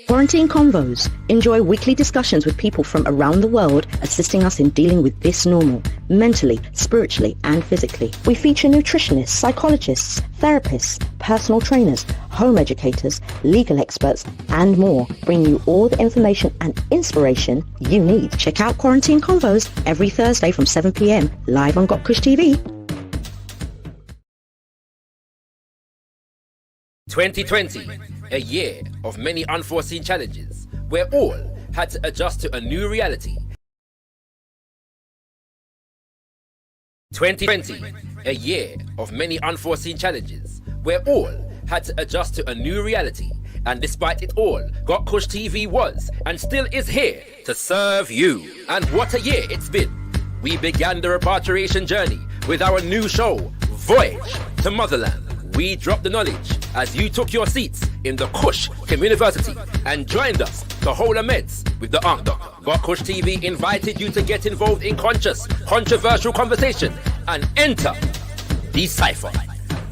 Quarantine Convos. Enjoy weekly discussions with people from around the world, assisting us in dealing with this normal, mentally, spiritually, and physically. We feature nutritionists, psychologists, therapists, personal trainers, home educators, legal experts, and more, bringing you all the information and inspiration you need. Check out Quarantine Convos every Thursday from 7 p.m, live on Got Kush TV. 2020, a year of many unforeseen challenges, where all had to adjust to a new reality. 2020, a year of many unforeseen challenges, where all had to adjust to a new reality. And despite it all, Got Kush TV was and still is here to serve you. And what a year it's been. We began the repatriation journey with our new show, Voyage to Motherland. We dropped the knowledge as you took your seats in the Kush Community and joined us to hold a meds with the Ankh Doctor. Got Kush TV invited you to get involved in conscious, controversial conversation and enter Decipher.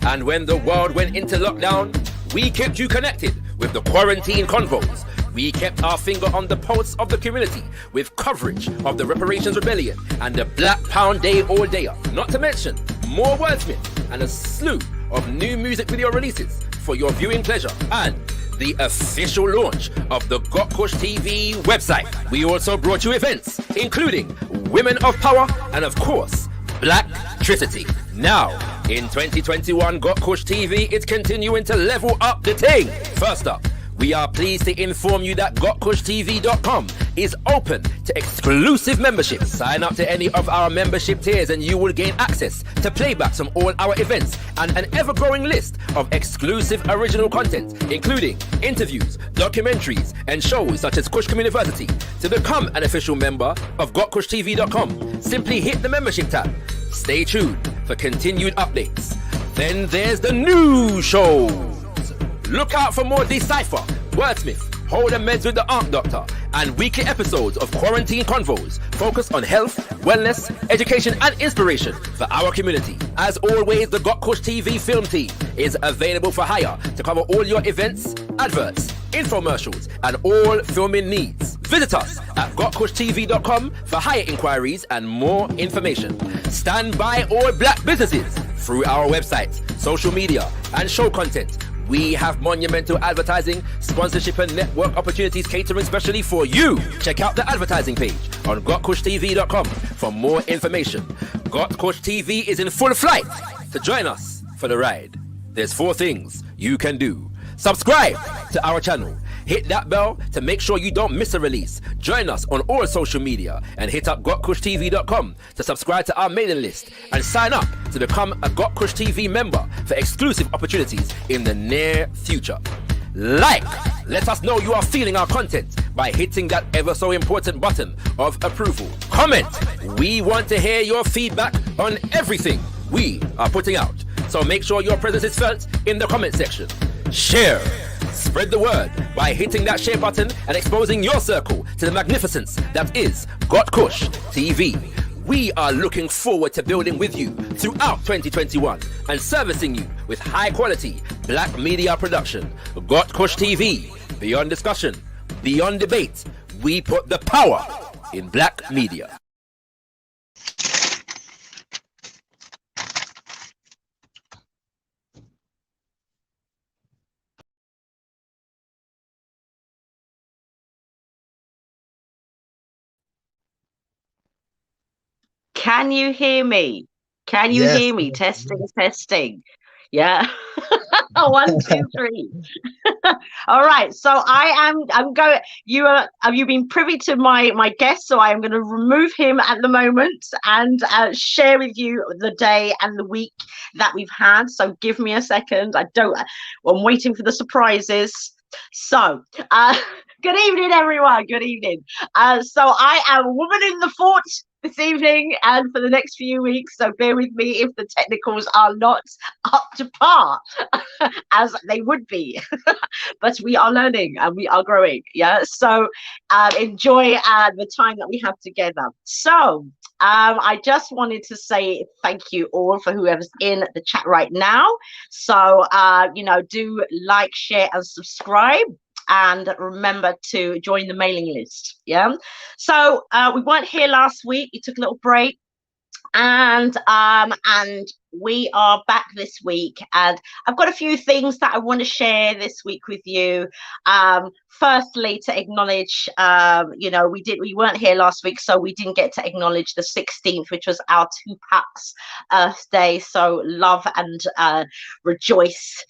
And when the world went into lockdown, we kept you connected with the Quarantine Convos. We kept our finger on the pulse of the community with coverage of the Reparations Rebellion and the Black Pound Day All Dayer. Not to mention more wordsmith and a slew of new music video releases for your viewing pleasure, and the official launch of the Got Kush TV website. We also brought you events including Women of Power and of course Blacktricity. Now in 2021, Got Kush TV is continuing to level up the thing. First up, we are pleased to inform you that GotKushTV.com is open to exclusive memberships. Sign up to any of our membership tiers and you will gain access to playbacks from all our events and an ever-growing list of exclusive original content, including interviews, documentaries, and shows such as Kush Community. To become an official member of GotKushTV.com, simply hit the membership tab. Stay tuned for continued updates. Then there's the new shows. Look out for more Decipher, Wordsmith, Hold a Meds with the Ankh Doctor, and weekly episodes of Quarantine Convos focused on health, wellness, education, and inspiration for our community. As always, the Got Kush TV film team is available for hire to cover all your events, adverts, infomercials, and all filming needs. Visit us at gotkushtv.com for hire inquiries and more information. Stand by all black businesses through our website, social media, and show content. We have monumental advertising, sponsorship, and network opportunities catering specially for you. Check out the advertising page on gotkushtv.com for more information. Got Kush TV is in full flight to join us for the ride. There's 4 things you can do. Subscribe to our channel. Hit that bell to make sure you don't miss a release. Join us on all social media and hit up gotkushtv.com to subscribe to our mailing list and sign up to become a Got Kush TV member for exclusive opportunities in the near future. Let us know you are feeling our content by hitting that ever so important button of approval. Comment. We want to hear your feedback on everything we are putting out. So make sure your presence is felt in the comment section. Share. Spread the word by hitting that share button and exposing your circle to the magnificence that is Got Kush TV. We are looking forward to building with you throughout 2021 and servicing you with high quality black media production. Got Kush TV. Beyond discussion, beyond debate, we put the power in black media. Can you hear me? Can you Yes. hear me? Testing, testing. Yeah. 1, 2, 3. All right. So I'm going. Have you been privy to my guest? So I am going to remove him at the moment and share with you the day and the week that we've had. So give me a second. I'm waiting for the surprises. So, good evening, everyone. Good evening. So I am a woman in the fort this evening and for the next few weeks. So bear with me if the technicals are not up to par, as they would be. But we are learning and we are growing. Yeah. So enjoy the time that we have together. So I just wanted to say thank you all for whoever's in the chat right now. So, do like, share and subscribe. And remember to join the mailing list. Yeah. So we weren't here last week. We took a little break. And we are back this week, and I've got a few things that I want to share this week with you. Firstly, to acknowledge, we weren't here last week, so we didn't get to acknowledge the 16th, which was our Tupac's Earth Day. So love and rejoice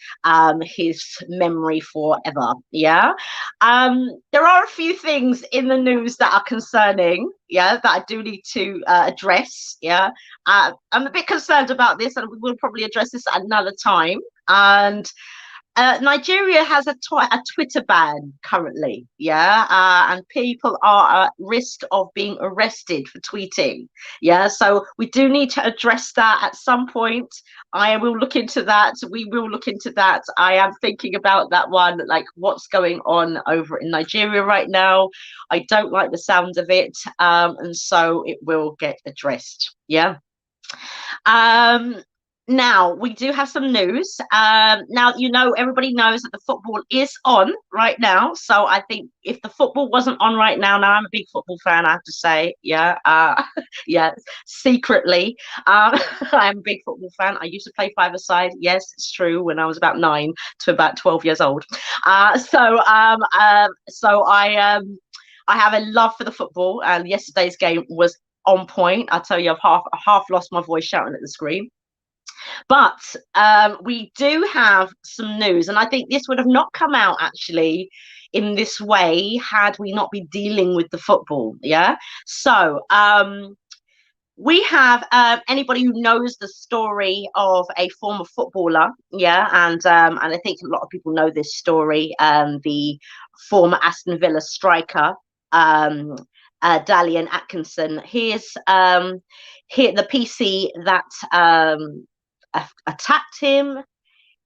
his memory forever. Yeah. There are a few things in the news that are concerning. Yeah, that I do need to address. Yeah, I'm a bit concerned about this, and we will probably address this at another time. And Nigeria has a Twitter ban currently, yeah, and people are at risk of being arrested for tweeting, yeah. So we do need to address that at some point. I will look into that. We will look into that. I am thinking about that one, like what's going on over in Nigeria right now. I don't like the sound of it, and so it will get addressed, yeah. Now we do have some news. Now everybody knows that the football is on right now. So I think if the football wasn't on right now, I'm a big football fan, I have to say. Yeah, yeah, secretly, I'm a big football fan. I used to play five-a-side. Yes, it's true. When I was about 9 to about 12 years old. So I have a love for the football, and yesterday's game was on point. I tell you, I've half lost my voice shouting at the screen. But we do have some news, and I think this would have not come out actually in this way had we not been dealing with the football. Yeah. So we have anybody who knows the story of a former footballer. Yeah. And I think a lot of people know this story. The former Aston Villa striker, Dalian Atkinson. He is the PC that attacked him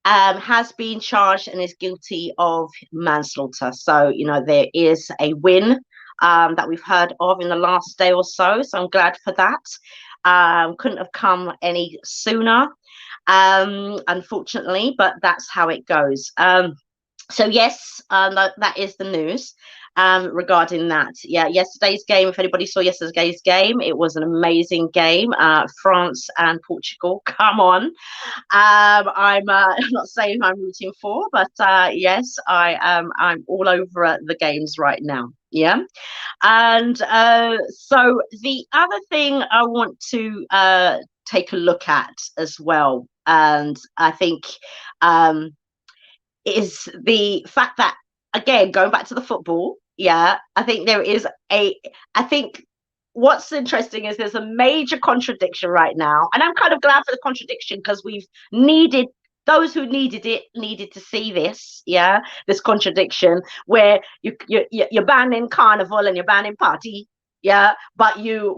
has been charged and is guilty of manslaughter. So there is a win that we've heard of in the last day or so. So I'm glad for that. Couldn't have come any sooner, unfortunately, but that's how it goes. So yes, that is the news regarding that. Yeah, yesterday's game, if anybody saw yesterday's game, it was an amazing game. France and Portugal, come on. I'm not saying I'm rooting for, but yes, I'm all over the games right now. Yeah. And so the other thing I want to take a look at as well, and I think is the fact that, again, going back to the football, yeah, I think what's interesting is there's a major contradiction right now, and I'm kind of glad for the contradiction because those who needed to see this, yeah, this contradiction where you're banning carnival and you're banning party, yeah, but you're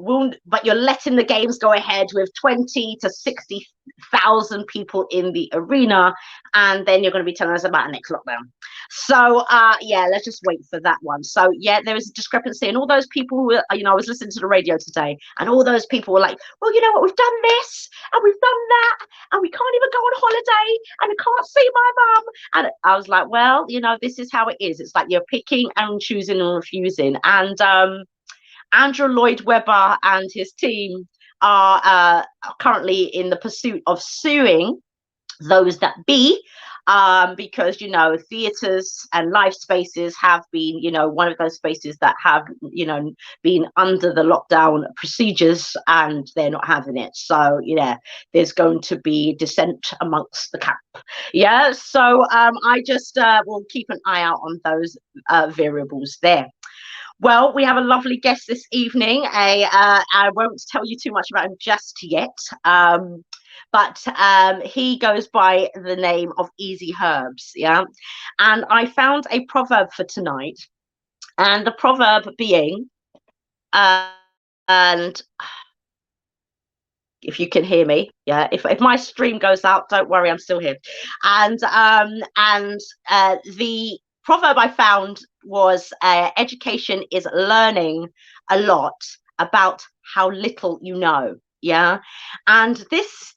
letting the games go ahead with 20 to 60,000 people in the arena, and then you're going to be telling us about the next lockdown. So yeah, let's just wait for that one. So yeah, there is a discrepancy, and all those people who I was listening to the radio today, and all those people were like, well, you know what, we've done this and we've done that, and we can't even go on holiday, and I can't see my mum. And I was like, well, this is how it is. It's like you're picking and choosing and refusing. And Andrew Lloyd Webber and his team are currently in the pursuit of suing those that be because, you know, theatres and life spaces have been, you know, one of those spaces that have, you know, been under the lockdown procedures, and they're not having it. So, yeah, there's going to be dissent amongst the camp. Yeah, so I just will keep an eye out on those variables there. Well, we have a lovely guest this evening. I won't tell you too much about him just yet, but he goes by the name of EaziHerbs. Yeah, and I found a proverb for tonight, and the proverb being, and if you can hear me, yeah, if my stream goes out, don't worry, I'm still here. And the proverb I found was, education is learning a lot about how little you know. Yeah, and this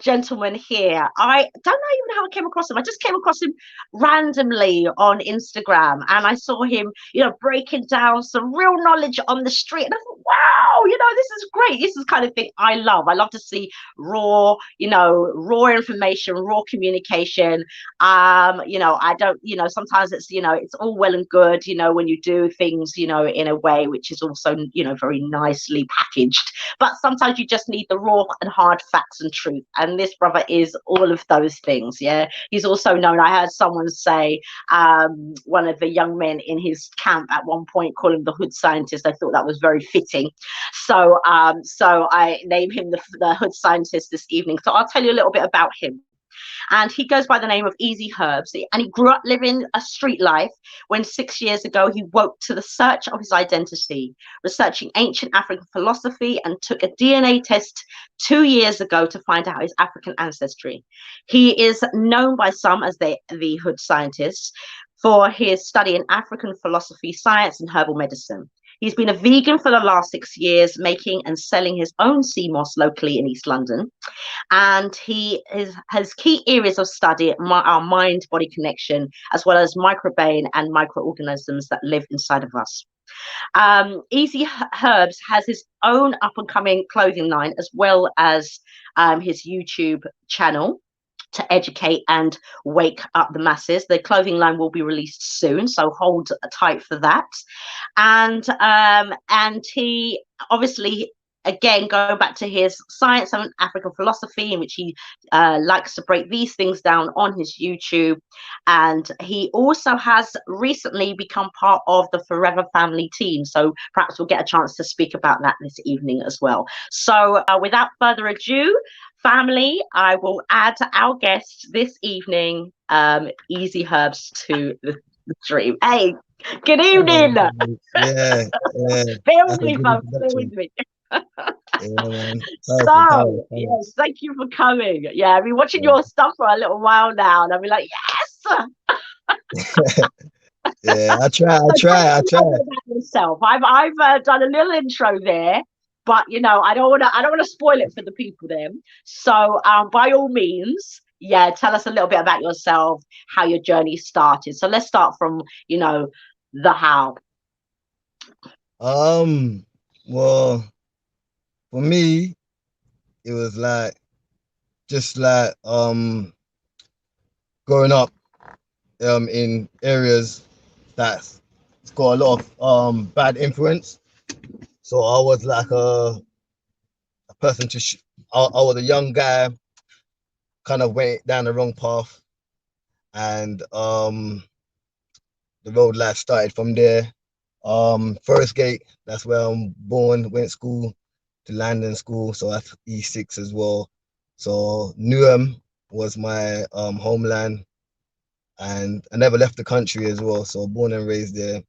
gentleman here, I don't know even how I came across him. I just came across him randomly on Instagram, and I saw him, you know, breaking down some real knowledge on the street, and I thought, wow, you know, this is great. This is the kind of thing I love. I love to see raw, you know, raw information, raw communication. You know, I don't, you know, sometimes it's, you know, it's all well and good, you know, when you do things, you know, in a way which is also, you know, very nicely packaged, but sometimes you just need the raw and hard facts and truth, and this brother is all of those things. Yeah, he's also known, I heard someone say, one of the young men in his camp at one point call him the hood scientist. I thought that was very fitting, so so I name him the hood scientist this evening. So I'll tell you a little bit about him. And he goes by the name of EaziHerbs, and he grew up living a street life when 6 years ago he woke to the search of his identity, researching ancient African philosophy, and took a DNA test 2 years ago to find out his African ancestry. He is known by some as the hood scientist for his study in African philosophy, science, and herbal medicine. He's been a vegan for the last 6 years, making and selling his own sea moss locally in East London. And he has key areas of study, our mind-body connection, as well as microbiome and microorganisms that live inside of us. EaziHerbs has his own up-and-coming clothing line, as well as his YouTube channel to educate and wake up the masses. The clothing line will be released soon, so hold tight for that. And he obviously, again, going back to his science and African philosophy, in which he likes to break these things down on his YouTube. And he also has recently become part of the Forever Family team. So perhaps we'll get a chance to speak about that this evening as well. So without further ado, family, I will add our guest this evening, EaziHerbs, to the stream. Hey, good evening. Yeah. Bear with me, folks. Bear with me. Yeah, man. So, yes, thank you for coming. Yeah, I've been watching your stuff for a little while now, and I'll be like, yes. Yeah, I try. Yourself. I've done a little intro there, but you know, I don't want to spoil it for the people then. So, by all means, yeah, tell us a little bit about yourself, how your journey started. So let's start from, you know, the how. Well, for me, it was like just like growing up in areas that's got a lot of bad influence. So I was like a person I was a young guy, kind of went down the wrong path, and the road life started from there. Forest Gate, that's where I'm born, went school to London School, so that's E6 as well. So Newham was my homeland, and I never left the country as well, so born and raised there.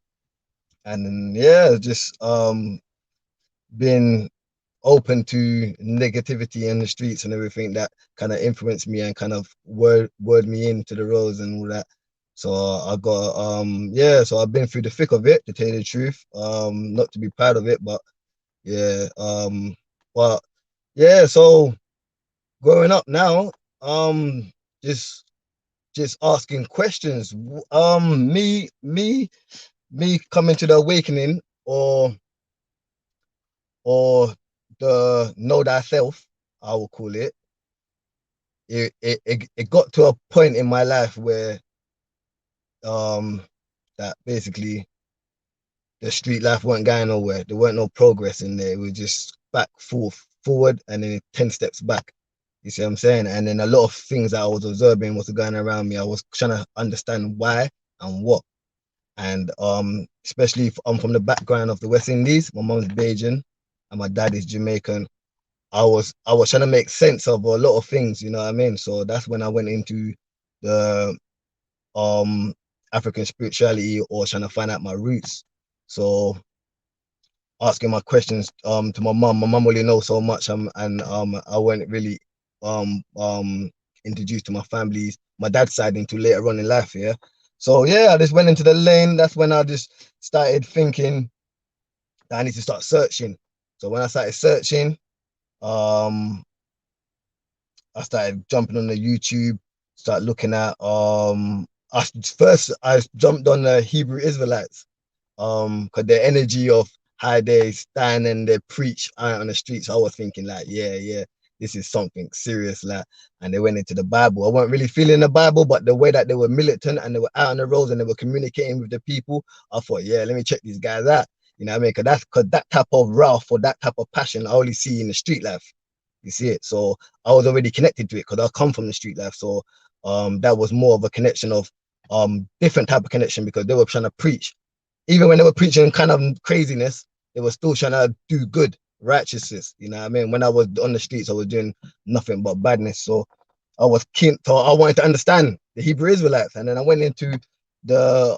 And then, yeah, just been open to negativity in the streets and everything that kind of influenced me and kind of word me into the roads and all that. So I got yeah, so I've been through the thick of it, to tell you the truth. Not to be proud of it, but yeah, but yeah, so growing up now, just asking questions. Me coming to the awakening, or the know thyself, I will call it, it got to a point in my life where that basically the street life weren't going nowhere. There weren't no progress in there. It was just forward, and then 10 steps back. You see what I'm saying? And then a lot of things that I was observing was going around me. I was trying to understand why and what. And especially if I'm from the background of the West Indies. My mom's Bajan and my dad is Jamaican. I was trying to make sense of a lot of things, you know what I mean? So that's when I went into the African spirituality, or trying to find out my roots. So asking my questions to my mum. My mum only knows so much, and I wasn't really introduced to my family's, my dad's side, until later on in life. Yeah. So yeah, I just went into the lane. That's when I just started thinking that I need to start searching. So when I started searching, I started jumping on the YouTube, start looking at I jumped on the Hebrew Israelites, because their energy of how they stand and they preach out on the streets. I was thinking like, yeah, this is something serious, like. And they went into the Bible. I wasn't really feeling the Bible, but the way that they were militant and they were out on the roads and they were communicating with the people, I thought, yeah, let me check these guys out. You know what I mean? Because that type of wrath or that type of passion I only see in the street life. You see it? So I was already connected to it because I come from the street life. So that was more of a connection of different type of connection, because they were trying to preach. Even when they were preaching kind of craziness, they were still trying to do good, righteousness. You know what I mean? When I was on the streets, I was doing nothing but badness. So I was keen. So I wanted to understand the Hebrew Israelites, and then I went into the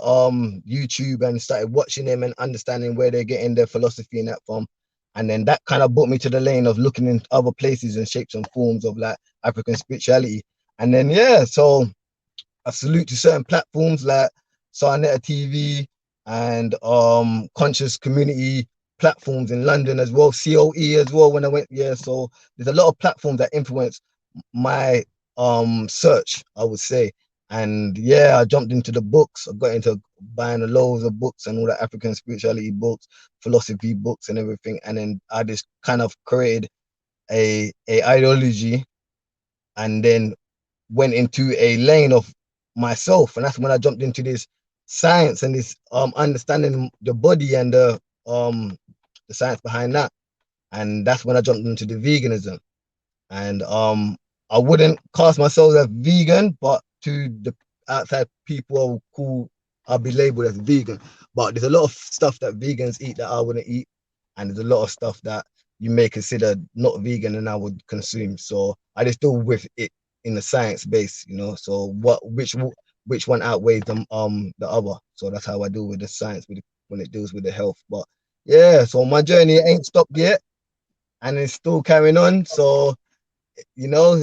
YouTube and started watching them and understanding where they're getting their philosophy in that from. And then that kind of brought me to the lane of looking in other places and shapes and forms of like African spirituality. And then yeah, so I salute to certain platforms like Sarnetta TV and conscious community platforms in London as well, COE as well when I went. Yeah, so there's a lot of platforms that influence my search, I would say. And yeah, I jumped into the books. I got into buying a loads of books and all the African spirituality books, philosophy books and everything. And then I just kind of created a ideology, and then went into a lane of myself. And that's when I jumped into this science and this understanding the body and the science behind that. And that's when I jumped into the veganism. And I wouldn't cast myself as vegan, but to the outside people I'll be labeled as vegan. But there's a lot of stuff that vegans eat that I wouldn't eat, and there's a lot of stuff that you may consider not vegan and I would consume. So I just deal with it in the science base, you know. So which one outweighs the other. So that's how I deal with the science when it deals with the health. But yeah, so my journey ain't stopped yet, and it's still carrying on. So you know,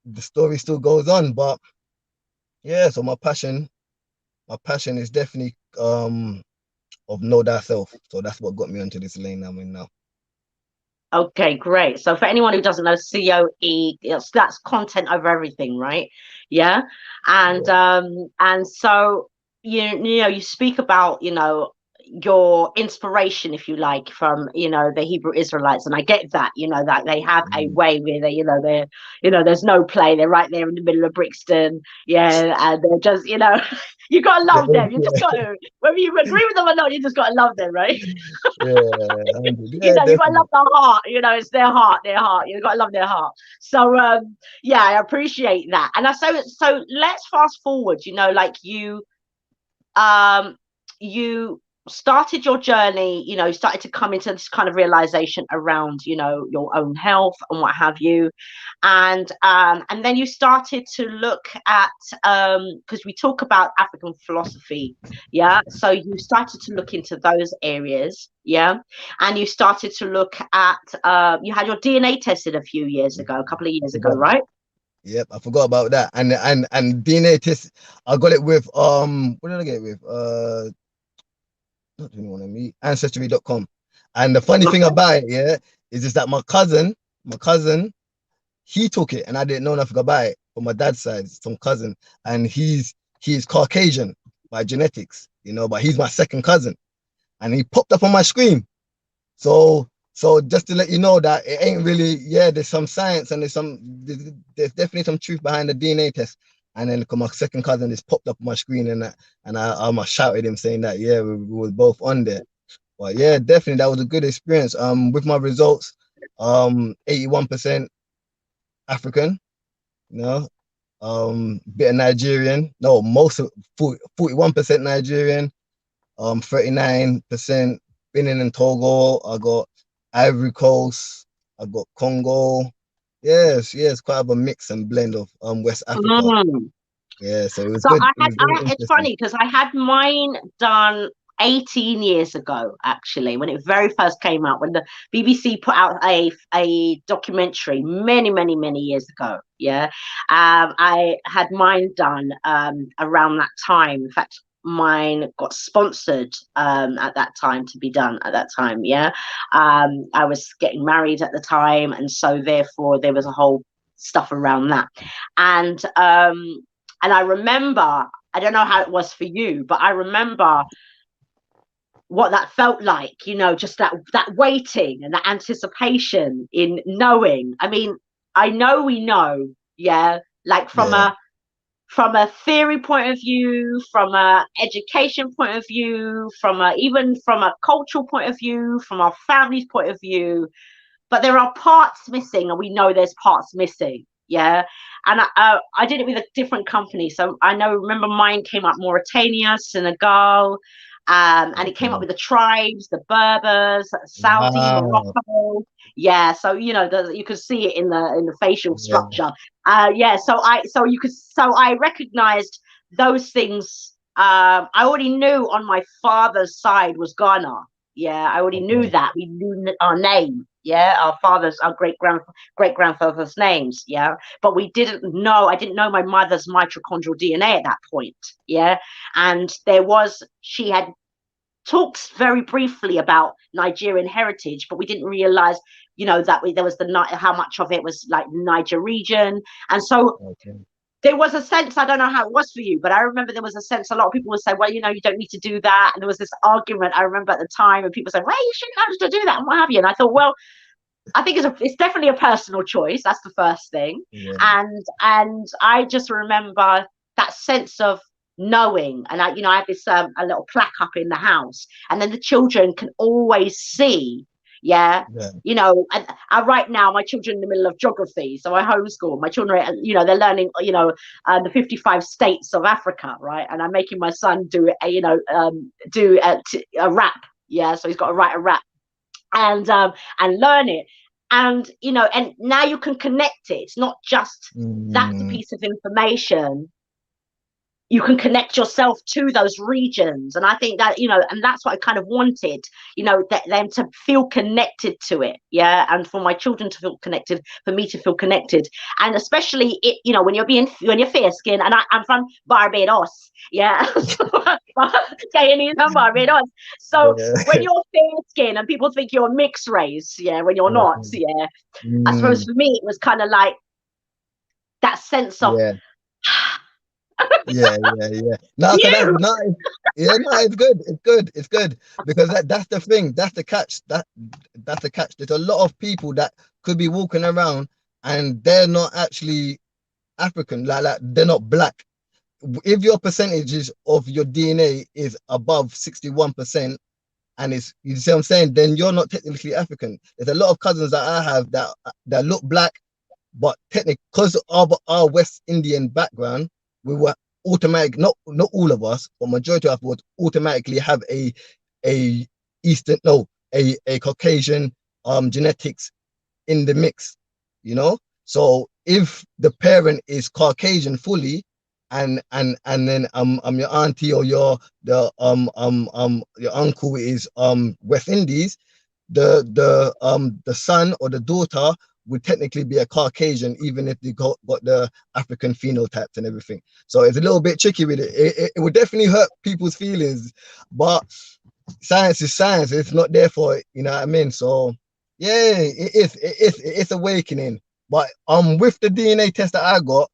the story still goes on. But yeah, so my passion is definitely of know thyself. So that's what got me onto this lane I'm in now. Okay, great. So for anyone who doesn't know, COE, that's content over everything, right? Yeah. And so you speak about, your inspiration, if you like, from the Hebrew Israelites, and I get that, that they have a way where they're there's no play, they're right there in the middle of Brixton, and they're just you gotta love them. You just got to, whether you agree with them or not, you just gotta love them, right? Yeah, you gotta love their heart. It's their heart. You gotta love their heart. So yeah, I appreciate that. And so let's fast forward. Like you started your journey, started to come into this kind of realization around, your own health and what have you. And then you started to look at, because we talk about African philosophy. Yeah. So you started to look into those areas. Yeah. And you started to look at, you had your DNA tested a couple of years ago, right? Yep, I forgot about that. And DNA test, I got it with what did I get it with? Not doing one of me, ancestry.com. And the funny thing about it, is just that my cousin, he took it and I didn't know nothing about it. From my dad's side, some cousin, and he's Caucasian by genetics, but he's my second cousin. And he popped up on my screen. So So just to let you know that it ain't really, yeah, there's some science and there's definitely some truth behind the DNA test. And then my second cousin just popped up on my screen and I shouted him saying that, yeah, we were both on there. But yeah, definitely that was a good experience. With my results, 81% African, you know, bit of Nigerian. No, most of 41% Nigerian, 39% Benin and Togo. I got Ivory Coast, I got Congo. Yes, quite of a mix and blend of West Africa. Mm. Yeah, so it was So good. I It had, was very it's interesting. funny because I had mine done 18 years ago, actually, when it very first came out, when the BBC put out a documentary many years ago. Yeah. I had mine done around that time. In fact, mine got sponsored at that time to be done at that time. Yeah. I was getting married at the time, and so therefore there was a whole stuff around that. And I remember, I don't know how it was for you, but I remember what that felt like, just that waiting and that anticipation in knowing. I mean, I know we know, yeah, like Yeah, from a theory point of view, from a education point of view, even from a cultural point of view, from our family's point of view, but there are parts missing, and we know there's parts missing. Yeah. And I did it with a different company. So remember mine came up Mauritania, Senegal, and it came up okay. with the tribes, the Berbers, Saudi, Wow. Morocco. Yeah. So, you could see it in the facial Yeah, structure. Yeah. So I recognized those things. I already knew on my father's side was Ghana. Yeah, I already knew okay. that. We knew our name. Yeah, our great grandfather's names. Yeah, but I didn't know my mother's mitochondrial DNA at that point. Yeah, and she had talked very briefly about Nigerian heritage, but we didn't realize, that there was how much of it was like Niger region. And so Okay. there was a sense, I don't know how it was for you, but I remember there was a sense, a lot of people would say, well, you don't need to do that. And there was this argument, I remember at the time, and people said, well, you shouldn't have to do that and what have you. And I thought, well, I think it's definitely a personal choice. That's the first thing. Yeah, And I just remember that sense of knowing. And I have this a little plaque up in the house, and then the children can always see. Yeah. yeah. And right now my children are in the middle of geography, so I homeschool my children. They're learning, the 55 states of Africa, right? And I'm making my son do a rap. Yeah, so he's got to write a rap and learn it. And and now you can connect it. It's not just that's a Mm, piece of information. You can connect yourself to those regions, and I think that, and that's what I kind of wanted, them to feel connected to it. Yeah. And for my children to feel connected, for me to feel connected. And especially when you're fair skinned, and I'm from Barbados. Yeah. Guyanese and Barbados. So when yeah. you're fair skinned and people think you're mixed race, yeah, when you're not, Okay. yeah, I suppose Mm, for me it was kind of like that sense of yeah. Yeah. No, cause you. no, it's good. It's good because that's the thing. That's the catch. That's the catch. There's a lot of people that could be walking around and they're not actually African. Like they're not black. If your percentages of your DNA is above 61%, and it's, you see what I'm saying, then you're not technically African. There's a lot of cousins that I have that look black, but technically because of our West Indian background, we were automatic. Not all of us, but majority of us would automatically have a Eastern, no, a Caucasian genetics in the mix. So if the parent is Caucasian fully, and then your auntie or your uncle is West Indies, the son or the daughter would technically be a Caucasian, even if they got the African phenotypes and everything. So it's a little bit tricky with it. It would definitely hurt people's feelings, but science is science. It's not there for it, you know what I mean? So yeah, it's awakening. But with the DNA test that I got,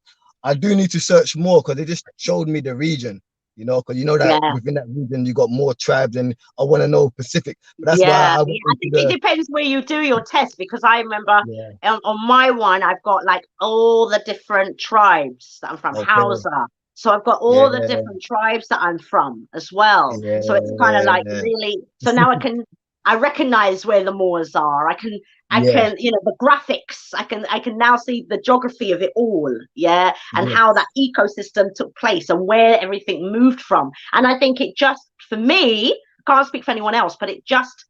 I do need to search more because it just showed me the region. you know, because you know that Yeah. within that region you got more tribes, and I want to know Pacific. But that's why Yeah, I yeah, went I into think it the depends where you do your test, because I remember yeah. on my one, I've got like all the different tribes that I'm from, Okay. Hausa. So I've got all the Yeah. different tribes that I'm from as well. So it's kind of like Yeah. really, so now I recognize where the Moors are. I Yeah. can, the graphics, I can now see the geography of it all. Yeah. And Yes. how that ecosystem took place and where everything moved from. And I think it just, for me, can't speak for anyone else, but it just,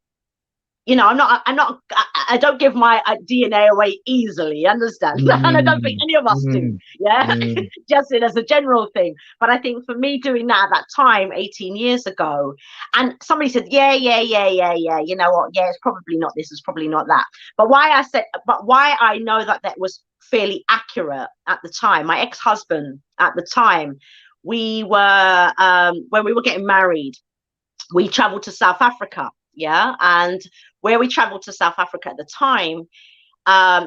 I don't give my DNA away easily, understand? And I don't think Mm, any of us do. mm, Yeah. mm. Just as a general thing. But I think for me doing that at that time, 18 years ago, and somebody said, yeah, you know what? Yeah, it's probably not this, it's probably not that. But why I know that that was fairly accurate at the time, my ex-husband at the time, we were, when we were getting married, we traveled to South Africa. Yeah. And where we traveled to South Africa at the time,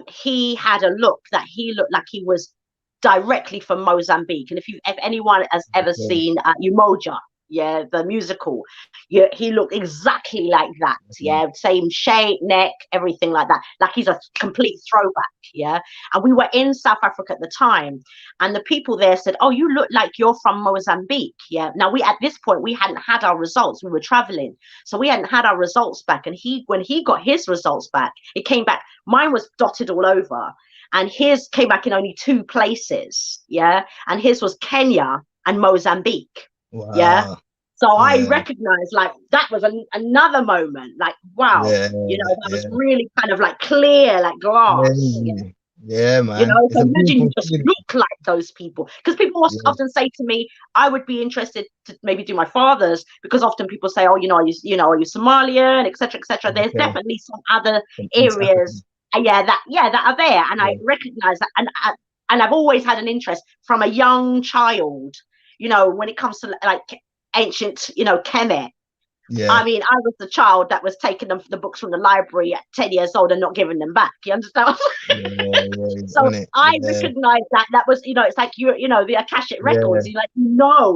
he had a look that he looked like he was directly from Mozambique. And if anyone has ever Okay. seen Umoja, yeah, the musical, yeah, he looked exactly like that. Yeah, same shape, neck, everything like that. Like he's a complete throwback. Yeah, and we were in South Africa at the time, and the people there said, "Oh, you look like you're from Mozambique." Yeah. Now at this point we hadn't had our results. We were traveling, so we hadn't had our results back. And when he got his results back, it came back. Mine was dotted all over, and his came back in only 2 places. Yeah, and his was Kenya and Mozambique. Yeah. Wow. So I Yeah. recognized like that was another moment, like, wow, Yeah. that was Yeah. really kind of like clear, like glass. Yeah. Crazy. Yeah, man. So It's a imagine you beautiful just feeling. look like those people. Because people Yeah. often say to me, I would be interested to maybe do my father's, because often people say, oh, are you Somalian, etc., etc. There's Okay. definitely some other From East Africa. areas, that are there, and I Yeah. recognize that, and I've always had an interest from a young child, when it comes to like ancient, Kemet. Yeah. I mean, I was the child that was taking the books from the library at 10 years old and not giving them back. You understand? Yeah. Yeah. So On it. I Yeah. recognize that was, it's like the Akashic Yeah. records. You like,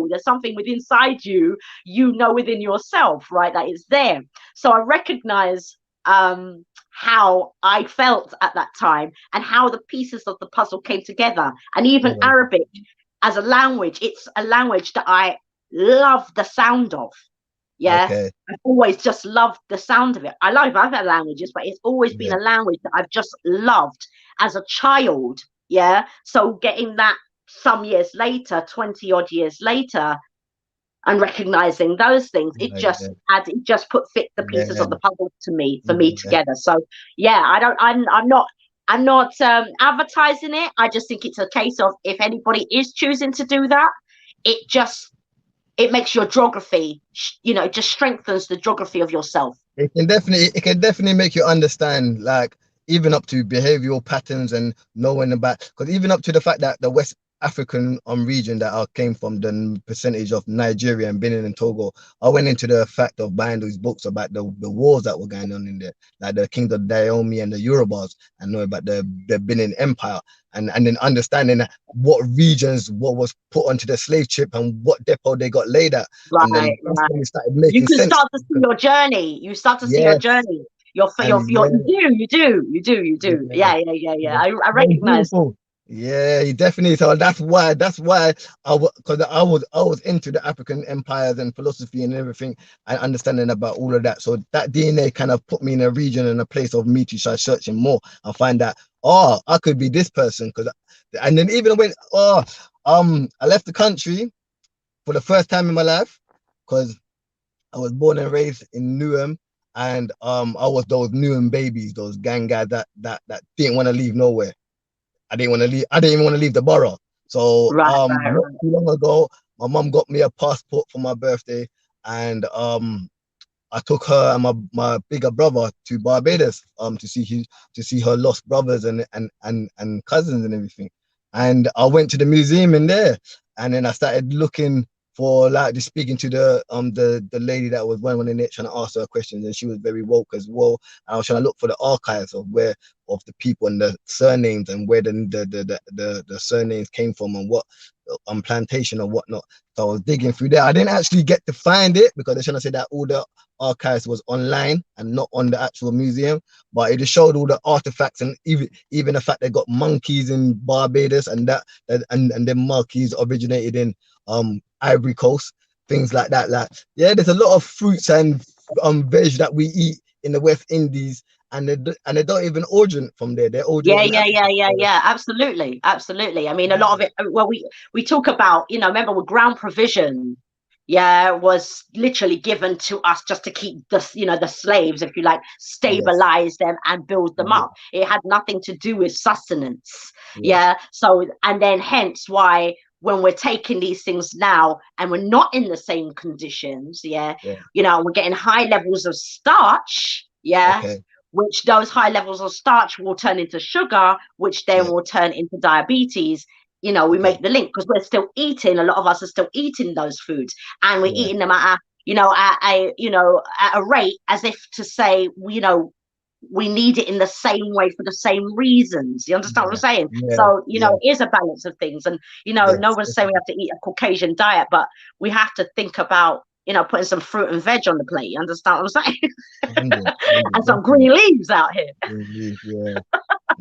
there's something within inside you, within yourself, right? That is there. So I recognize how I felt at that time and how the pieces of the puzzle came together. And even Yeah. Arabic as a language, it's a language that I love the sound of. Yeah, Okay. I've always just loved the sound of it. I love other languages, but it's always been Yeah. a language that I've just loved as a child. Yeah, so getting that some years later, 20 odd years later, and recognizing those things, it Yeah. just fit the pieces Yeah. of the puzzle for me Yeah. together. So yeah, I'm not advertising it. I just think it's a case of, if anybody is choosing to do that, it makes your geography, it just strengthens the geography of yourself. It can definitely make you understand, like, even up to behavioral patterns and knowing about, because even up to the fact that the West African region that I came from, the percentage of Nigeria and Benin and Togo, I went into the fact of buying those books about the wars that were going on in there, like the Kingdom of Dahomey and the Yorubas, and know about the Benin Empire, and then understanding what regions, what was put onto the slave ship and what depot they got laid at. And then Right, that's right. when it started You making can sense. start to see your journey. You start to see your Yes. journey. Your And yeah, you do. yeah, Yeah. yeah. I Very recognize. beautiful. Yeah, you definitely. So that's why because I was into the African empires and philosophy and everything, and understanding about all of that. So that DNA kind of put me in a region and a place of me to start searching more and find that, oh, I could be this person. And then even when I left the country for the first time in my life, because I was born and raised in Newham, and I was those Newham babies, those gang guys that didn't want to leave nowhere. I didn't want to leave. I didn't even want to leave the borough. So Right, not too long ago, my mum got me a passport for my birthday, and I took her and my bigger brother to Barbados to see her lost brothers and cousins and everything. And I went to the museum in there, and then I started looking for like just speaking to the lady that was running it, trying to ask her questions, and she was very woke as well. And I was trying to look for the archives of the people and the surnames and where the surnames came from and what plantation or whatnot. So I was digging through there. I didn't actually get to find it because they're trying to say that all the archives was online and not on the actual museum, but it just showed all the artifacts, and even the fact they got monkeys in Barbados, and that and then monkeys originated in Ivory Coast, things like that. Like, yeah, there's a lot of fruits and veg that we eat in the West Indies, and they don't even origin from there. They're origin yeah, absolutely. I mean, a lot of it, well, we talk about, remember with ground provision, was literally given to us just to keep the slaves, if you like, stabilize them and build them up. It had nothing to do with sustenance. So, and then hence why when we're taking these things now and we're not in the same conditions, we're getting high levels of starch, which those high levels of starch will turn into sugar, which then will turn into diabetes. We make the link because we're still eating. A lot of us are still eating those foods, and we're eating them at a rate as if to say, we need it in the same way for the same reasons. You understand what I'm saying? So, it is a balance of things. And, no one's saying we have to eat a Caucasian diet, but we have to think about, putting some fruit and veg on the plate. You understand what I'm saying? And some green leaves out here.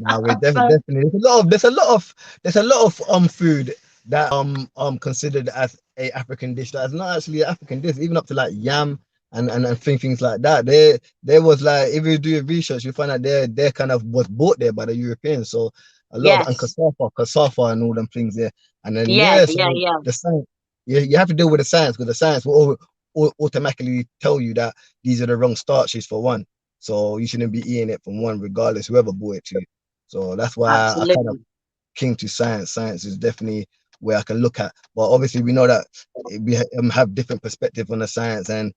No, we're definitely there's a lot of food that considered as a African dish that is not actually an African dish, even up to like yam and things like that. There was like, if you do your research, you find out they kind of was brought there by the Europeans. So a lot of, and cassava and all them things there. And then the science, you have to deal with the science, because the science will automatically tell you that these are the wrong starches for one. So you shouldn't be eating it from one, regardless, whoever brought it to you. So that's why I kind of came to science. Science is definitely where I can look at. But obviously, we know that we have different perspective on the science, and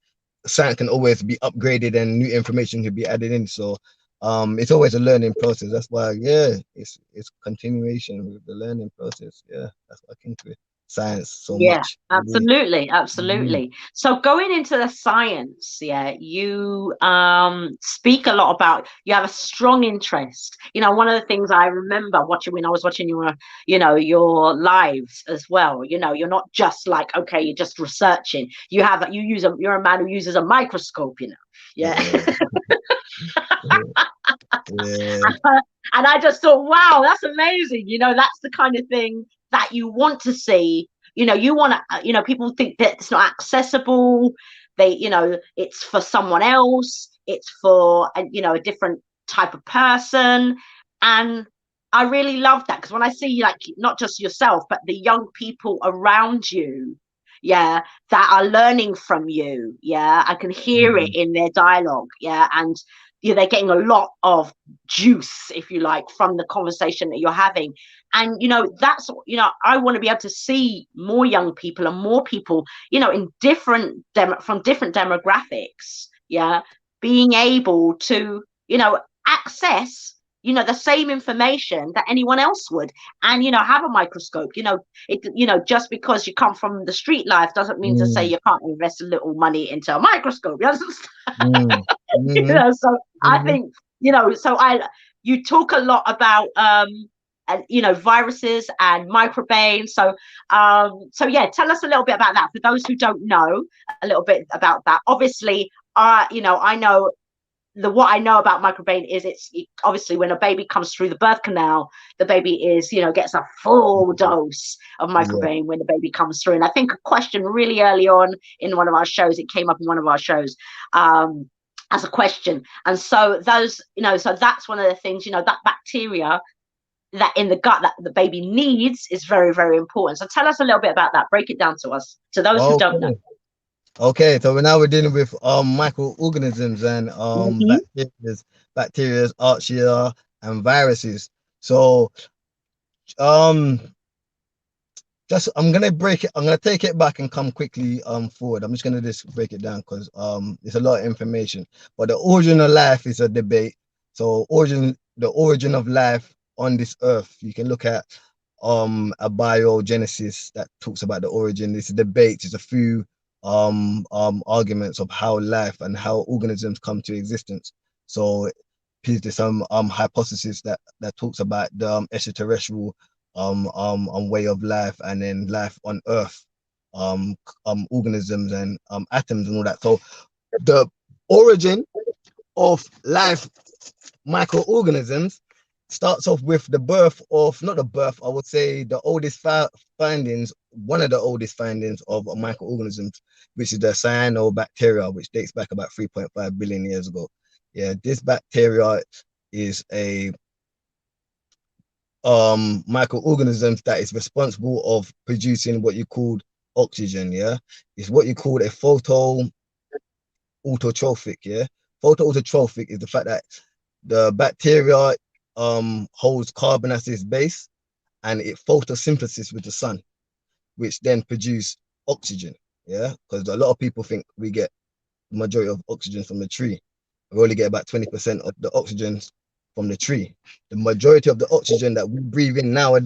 science can always be upgraded and new information can be added in. So it's always a learning process. That's why, it's continuation with the learning process. That's why I came to science so much. Absolutely. So going into the science, you speak a lot about, you have a strong interest. One of the things I remember watching when I was watching your lives as well, you're not just like, okay, you're just researching. You're a man who uses a microscope, And I just thought, wow, that's amazing. That's the kind of thing that you want to see. You want to, people think that it's not accessible. They, it's for someone else. It's for, a different type of person. And I really love that, because when I see, like, not just yourself, but the young people around you, that are learning from you. I can hear it in their dialogue. And they're getting a lot of juice, if you like, from the conversation that you're having. And that's, I want to be able to see more young people and more people, in from different demographics, being able to, access, the same information that anyone else would, and have a microscope. Just because you come from the street life doesn't mean to say you can't invest a little money into a microscope. You understand? So I think, you talk a lot about viruses and microbiomes. So tell us a little bit about that, for those who don't know a little bit about that. Obviously, I know what I know about microbiome is it's obviously when a baby comes through the birth canal, the baby gets a full dose of microbiome when the baby comes through. And I think a question really early on in one of our shows, it came up in one of our shows as a question. And so those, so that's one of the things, that bacteria that in the gut that the baby needs is very, very important. So tell us a little bit about that. Break it down to us, to those who don't know. Okay, so now we're dealing with microorganisms and bacteria, archaea, and viruses. So I'm gonna take it back and come quickly forward. I'm just gonna break it down because it's a lot of information. But the origin of life is a debate. So the origin of life on this earth, you can look at abiogenesis that talks about the origin. It's a debate. There's a few arguments of how life and how organisms come to existence. So there's some hypothesis that talks about the extraterrestrial way of life, and then life on Earth, organisms and atoms and all that. So the origin of life, microorganisms, starts off with the birth of, not the birth, I would say the oldest findings, one of the oldest findings of microorganisms, which is the cyanobacteria, which dates back about 3.5 billion years ago. Yeah, this bacteria is a microorganism that is responsible of producing what you called oxygen. Yeah, it's what you call a photoautotrophic. Yeah, photoautotrophic is the fact that the bacteria holds carbon as its base, and it photosynthesis with the sun, which then produce oxygen. Yeah, because a lot of people think we get the majority of oxygen from the tree. We only get about 20% of the oxygen from the tree. The majority of the oxygen that we breathe in now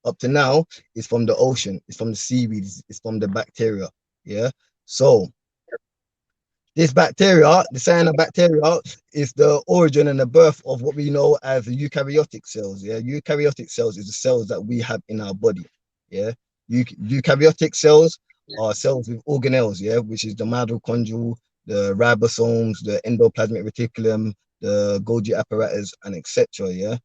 up to now is from the ocean, it's from the seaweed, it's from the bacteria. Yeah, so this bacteria, the cyanobacteria, is the origin and the birth of what we know as the eukaryotic cells. Yeah, eukaryotic cells is the cells that we have in our body. Yeah, eukaryotic cells are cells with organelles. Yeah, which is the mitochondrial, the ribosomes, the endoplasmic reticulum, the Golgi apparatus, and etc. Yeah,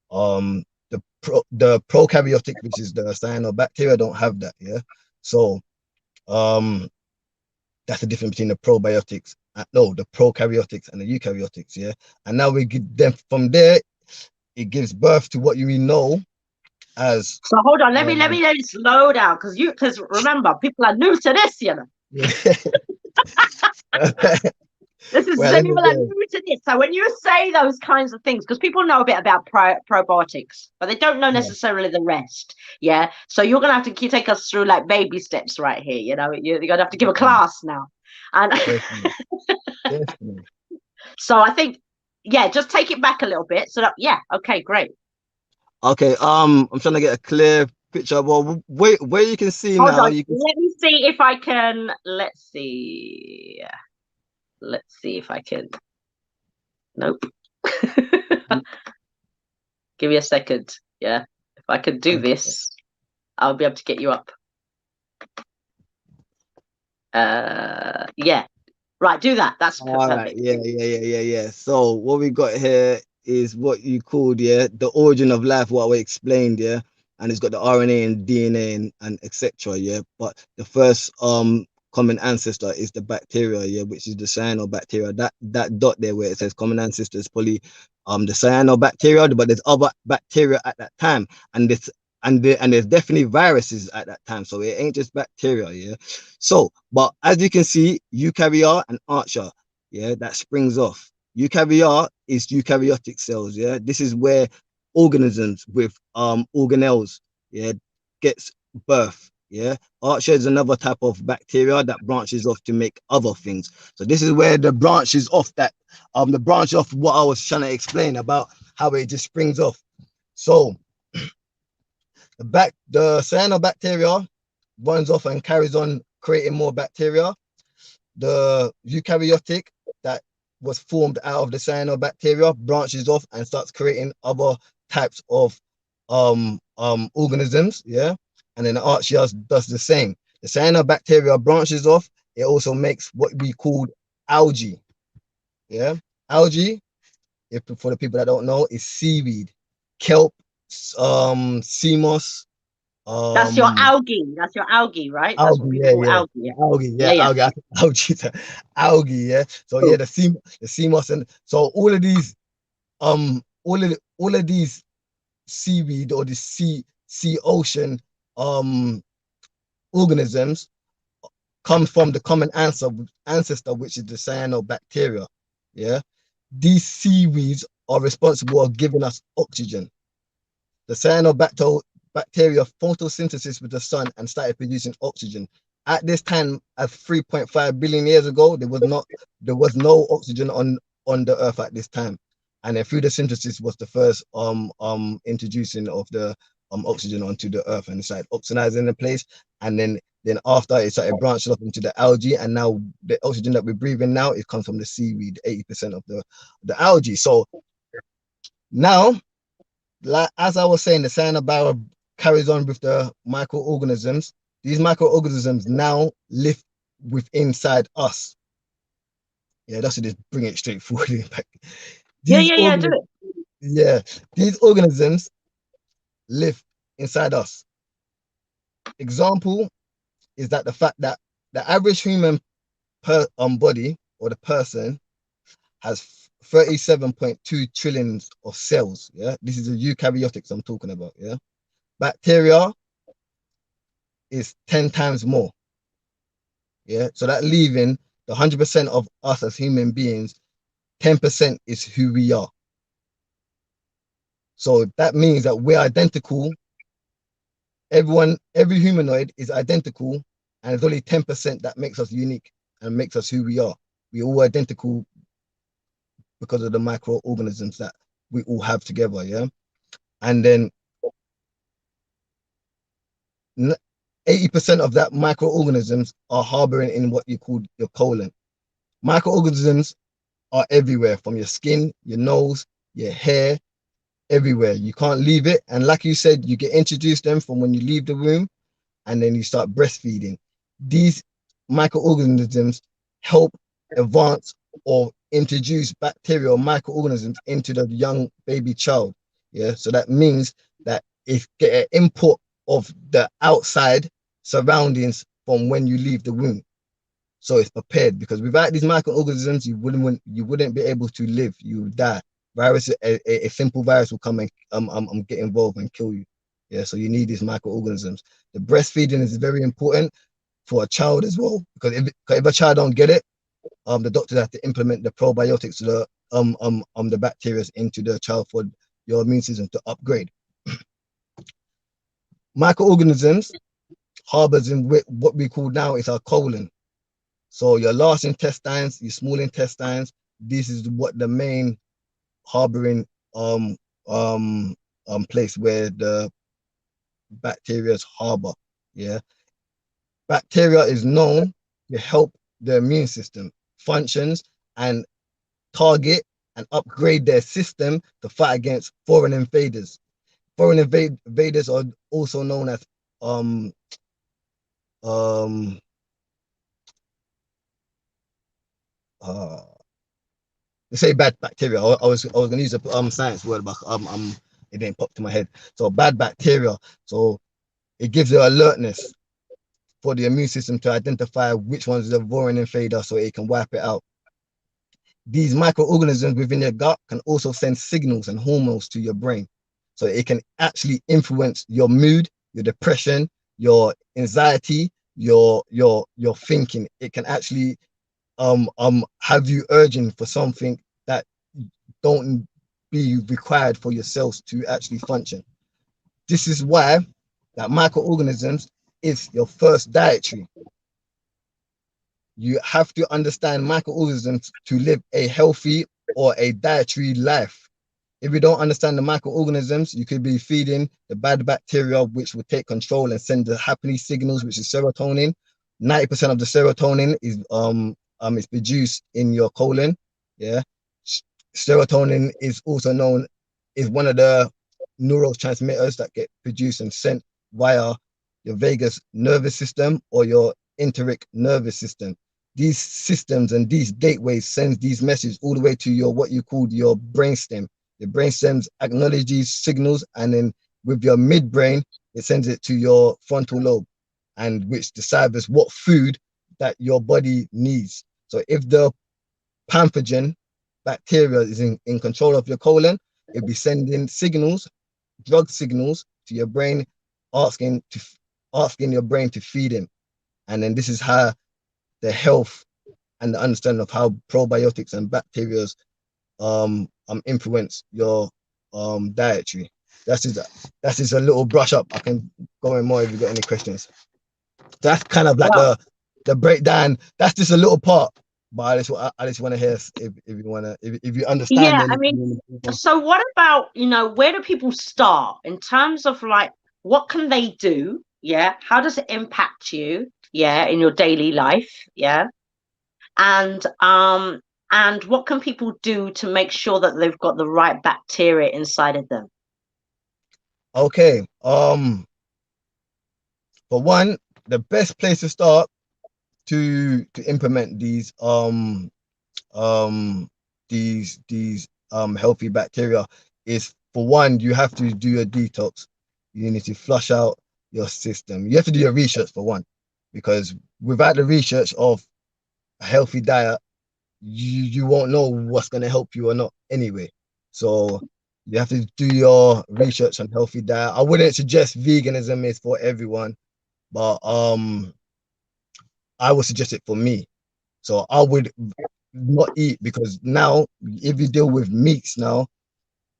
the prokaryotic, which is the cyanobacteria, don't have that. Yeah, so that's the difference between the probiotics, the prokaryotics and the eukaryotics. Yeah, and now we give them from there. It gives birth to what you know as. So hold on, let me slow down, because remember, people are new to this, you know. Yeah. This is Well, people are new to this. So when you say those kinds of things, because people know a bit about probiotics, but they don't know necessarily the rest. Yeah. So you're gonna have to take us through like baby steps right here. You know, you're gonna have to give a class now. And Definitely. So I think, yeah, just take it back a little bit. So that, yeah, okay, great. Okay. I'm trying to get a clear picture. Well, where you can see Hold now. on. Let me see if I can. Let's see if I can. Nope. Give me a second. Yeah, if I could do this, I'll be able to get you up. Yeah, right, do that. That's all perfect. right. Yeah. So what we got here is what you called, the origin of life, what we explained. Yeah, and it's got the RNA and DNA and etc. Yeah, but the first common ancestor is the bacteria, yeah, which is the cyanobacteria. That dot there where it says common ancestor is probably the cyanobacteria, but there's other bacteria at that time, and there's definitely viruses at that time, so it ain't just bacteria. Yeah, so but as you can see, eukarya and archaea, yeah, that springs off. Eukarya is eukaryotic cells. Yeah, this is where organisms with organelles, yeah, gets birth. Yeah, archaea is another type of bacteria that branches off to make other things. So this is where the branches off that the branch off what I was trying to explain about how it just springs off. So the cyanobacteria runs off and carries on creating more bacteria. The eukaryotic that was formed out of the cyanobacteria branches off and starts creating other types of organisms. Yeah, and then the archaea does the same. The cyanobacteria branches off. It also makes what we call algae. Yeah, algae, for the people that don't know, is seaweed, kelp, sea moss. That's your algae. That's your algae, right? That's what we call algae. Algae. Yeah. So cool. Yeah, the sea moss, and so all of these seaweed or the sea ocean organisms come from the common ancestor, which is the cyanobacteria. Yeah, these seaweeds are responsible for giving us oxygen. The cyanobacteria photosynthesis with the sun and started producing oxygen. At this time, at 3.5 billion years ago, there was no oxygen on the earth at this time. And then through the synthesis was the first introducing of the oxygen onto the earth, and it started oxidizing the place. And then after it started branching off into the algae, and now the oxygen that we're breathing now, it comes from the seaweed, 80% of the algae. So now, like as I was saying, the cyanobacteria carries on with the microorganisms. These microorganisms now live inside us. Yeah, that's just bring it straight forward. Yeah, do it. Yeah, these organisms live inside us. Example is that the fact that the average human body, or the person, has 37.2 trillions of cells. Yeah, this is the eukaryotics I'm talking about. Yeah, bacteria is 10 times more. Yeah, so that leaving the 100% of us as human beings, 10% is who we are. So that means that we're identical. Every humanoid is identical, and it's only 10% that makes us unique and makes us who we are. We're all identical because of the microorganisms that we all have together. Yeah, and then 80% of that microorganisms are harboring in what you call your colon. Microorganisms are everywhere, from your skin, your nose, your hair, everywhere. You can't leave it. And like you said, you get introduced them from when you leave the room, and then you start breastfeeding. These microorganisms help advance or introduce bacteria or microorganisms into the young baby child. Yeah, so that means that if get an input of the outside surroundings from when you leave the womb, so it's prepared. Because without these microorganisms, you wouldn't be able to live. You would die. A simple virus will come and get involved and kill you. Yeah, so you need these microorganisms. The breastfeeding is very important for a child as well, because if a child don't get it, the doctors have to implement the probiotics, the bacteria into the child for your immune system to upgrade. Microorganisms harbors in what we call now is our colon. So your large intestines, your small intestines, this is what the main harboring place where the bacteria harbor. Yeah, bacteria is known to help the immune system functions and target and upgrade their system to fight against foreign invaders. Foreign invaders are also known as they say bad bacteria. I was gonna use a science word, but it didn't pop to my head. So bad bacteria. So it gives you alertness for the immune system to identify which one's the foreign invader, so it can wipe it out. These microorganisms within your gut can also send signals and hormones to your brain, so it can actually influence your mood, your depression, your anxiety, your thinking. It can actually have you urging for something that don't be required for your cells to actually function. This is why that microorganisms is your first dietary. You have to understand microorganisms to live a healthy or a dietary life. If you don't understand the microorganisms, you could be feeding the bad bacteria, which will take control and send the happy signals, which is serotonin. 90% of the serotonin is produced in your colon. Yeah, serotonin is also known is one of the neurotransmitters that get produced and sent via your vagus nervous system or your enteric nervous system. These systems and these gateways sends these messages all the way to your what you call your brainstem. Your brainstem acknowledges these signals, and then with your midbrain, it sends it to your frontal lobe, and which decides what food that your body needs. So if the pathogen bacteria is in control of your colon, it'll be sending signals, drug signals to your brain, asking your brain to feed him. And then this is how the health and the understanding of how probiotics and bacteria influence your dietary. That's just a little brush up. I can go in more if you got any questions. That's kind of like the breakdown. That's just a little part, but I just want to hear if you understand. Yeah, I mean, so what about, where do people start in terms of like what can they do? Yeah. How does it impact you? Yeah, in your daily life. Yeah. And what can people do to make sure that they've got the right bacteria inside of them? Okay. For one, the best place to start to implement um these healthy bacteria is, for one, you have to do a detox. You need to flush out your system. You have to do your research, for one, because without the research of a healthy diet, you won't know what's going to help you or not anyway. So you have to do your research on healthy diet. I wouldn't suggest veganism is for everyone, but I would suggest it for me. So I would not eat, because now if you deal with meats now,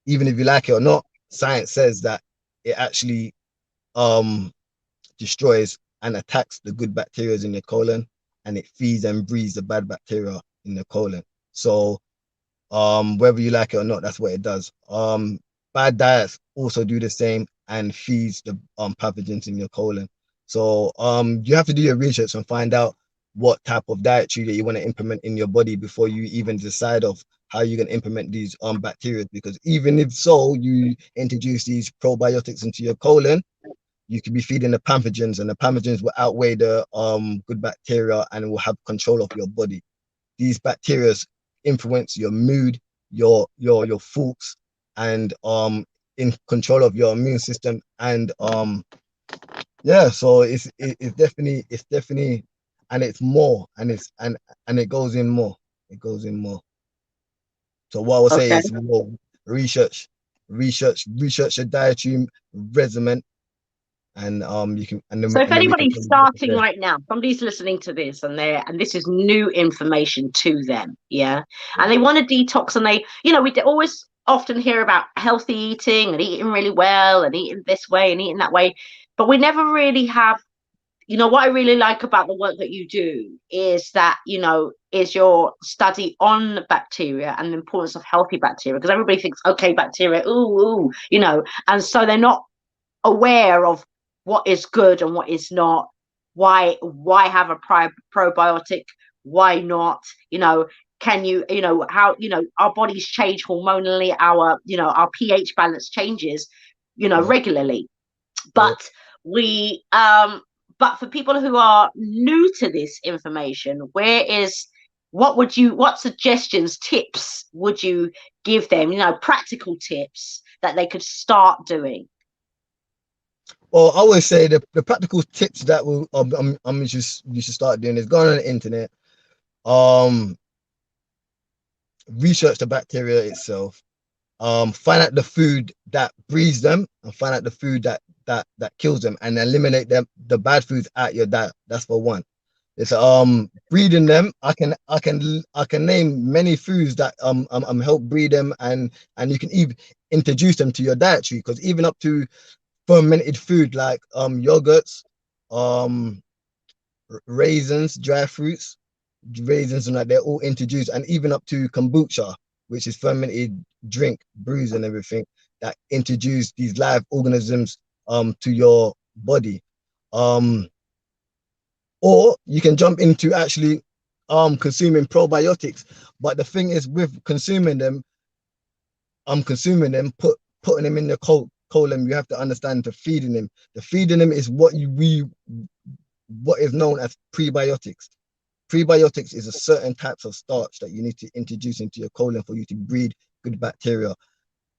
even if you like it or not, science says that it actually um destroys and attacks the good bacteria in your colon, and it feeds and breeds the bad bacteria in the colon. So whether you like it or not, that's what it does. Bad diets also do the same and feeds the pathogens in your colon. So you have to do your research and find out what type of dietary that you want to implement in your body before you even decide of how you can implement these bacteria. Because even if so, you introduce these probiotics into your colon, you could be feeding the pathogens, and the pathogens will outweigh the good bacteria and will have control of your body. These bacteria influence your mood, your thoughts, and in control of your immune system. And yeah, so it's definitely, and it's more, and it goes in more. It goes in more. So what I would say Okay. is more research your dietary regimen, and you can, So if and then we can anybody's probably go from starting there. right now, somebody's listening to this and this is new information to them, yeah, Yeah. and they want to detox, and we always often hear about healthy eating and eating really well and eating this way and eating that way, but we never really have. What I really like about the work that you do is that, is your study on bacteria and the importance of healthy bacteria, because everybody thinks, okay, bacteria, and so they're not aware of what is good and what is not. Why have a probiotic? Why not? Can how our bodies change hormonally, our pH balance changes Yeah. regularly, Yeah. but we but for people who are new to this information, what suggestions, tips would you give them, practical tips that they could start doing? Well, I always say the practical tips that will you should start doing is going on the internet, um, research the bacteria itself, find out the food that breeds them, and find out the food that kills them, and eliminate the bad foods out your diet. That's for one. It's breeding them. I can name many foods that help breed them, and you can even introduce them to your dietary, because even up to fermented food like yogurts, um raisins, dry fruits, raisins, and that, they're all introduced, and even up to kombucha, which is fermented drink, brews and everything, that introduce these live organisms to your body. Um or you can jump into actually consuming probiotics. But the thing is, with consuming them, putting them in the colon, you have to understand the feeding them is what is known as prebiotics. Prebiotics is a certain types of starch that you need to introduce into your colon for you to breed good bacteria.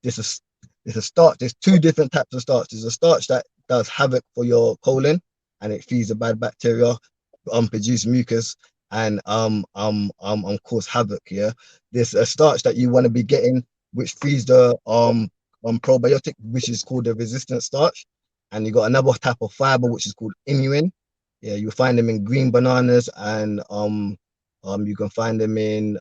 This is There's a starch. There's two different types of starch. There's a starch that does havoc for your colon, and it feeds the bad bacteria, produce mucus, and cause havoc. Yeah, there's a starch that you want to be getting, which feeds the probiotic, which is called the resistant starch, and you got another type of fiber which is called inulin. Yeah, you find them in green bananas, and you can find them in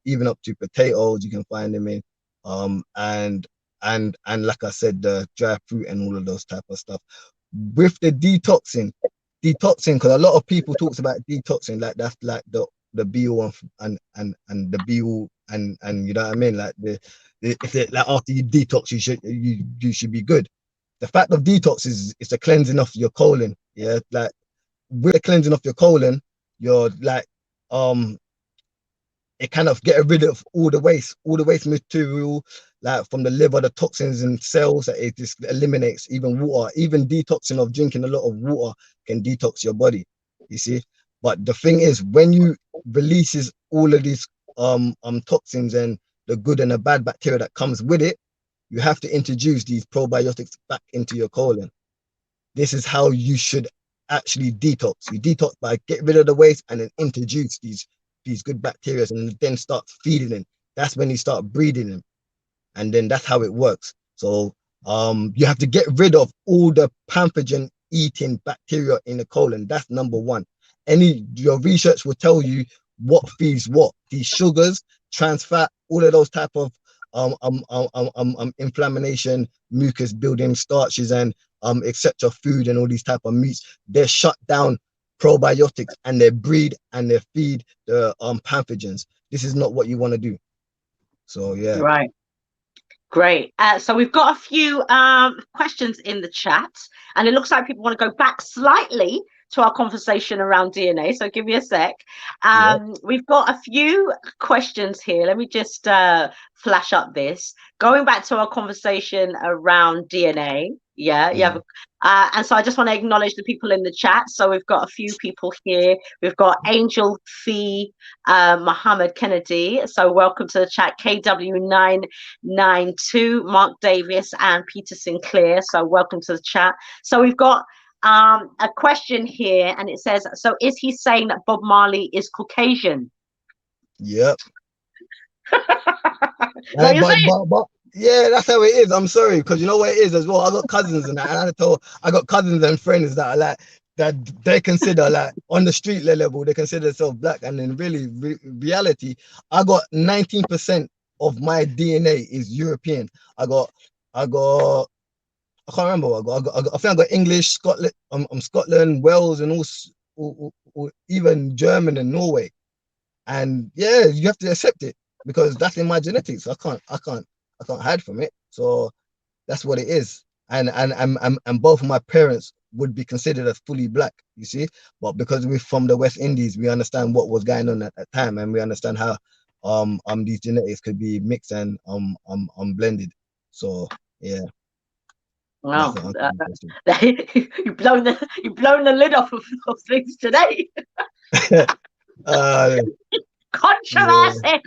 even up to potatoes. You can find them in and like I said, the dry fruit and all of those type of stuff. With the detoxing, because a lot of people talks about detoxing like that's like the be all and the be all, and you know what I mean, like if it, like after you detox you should be good. the fact of detox is the cleansing of your colon. Yeah, like with the cleansing of your colon, you're like it kind of get rid of all the waste material, like from the liver, the toxins and cells that it just eliminates. Even water, even detoxing of drinking a lot of water can detox your body, you see. But the thing is, when you releases all of these toxins and the good and the bad bacteria that comes with it, you have to introduce these probiotics back into your colon. This is how you should actually detox. You detox by get rid of the waste and then introduce these good bacteria and then start feeding them. That's when you start breeding them. And then that's how it works. So you have to get rid of all the pathogen eating bacteria in the colon. That's number one. Your research will tell you what feeds what. These sugars, trans fat, all of those type of inflammation, mucus building starches and etc. food and all these type of meats, they're shut down probiotics and they breed and they feed the pathogens. This is not what you want to do. So yeah. Right. Great. So we've got a few questions in the chat, and it looks like people want to go back slightly to our conversation around DNA. So give me a sec. We've got a few questions here. Let me just flash up this. Going back to our conversation around DNA. Yeah, you have and so I just want to acknowledge the people in the chat. So we've got a few people here. We've got Angel Fee, Muhammad Kennedy. So welcome to the chat. KW992, Mark Davis, and Peter Sinclair. So welcome to the chat. So we've got a question here, and it says, so is he saying that Bob Marley is Caucasian? Yep. Yeah, that's how it is. I'm sorry, because you know what it is as well. I got cousins and that, and I got cousins and friends that are like that they consider like on the street level they consider themselves black, and in reality, I got 19% of my DNA is European. I can't remember what I got. I think I got English, Scotland, Scotland, Wales, and all even German and Norway. And yeah, you have to accept it because that's in my genetics. I can't hide from it. So that's what it is. And both of my parents would be considered as fully black, you see. But because we're from the West Indies, we understand what was going on at that time, and we understand how these genetics could be mixed and blended. So yeah. Wow, you've blown the lid off of things today. Controversy.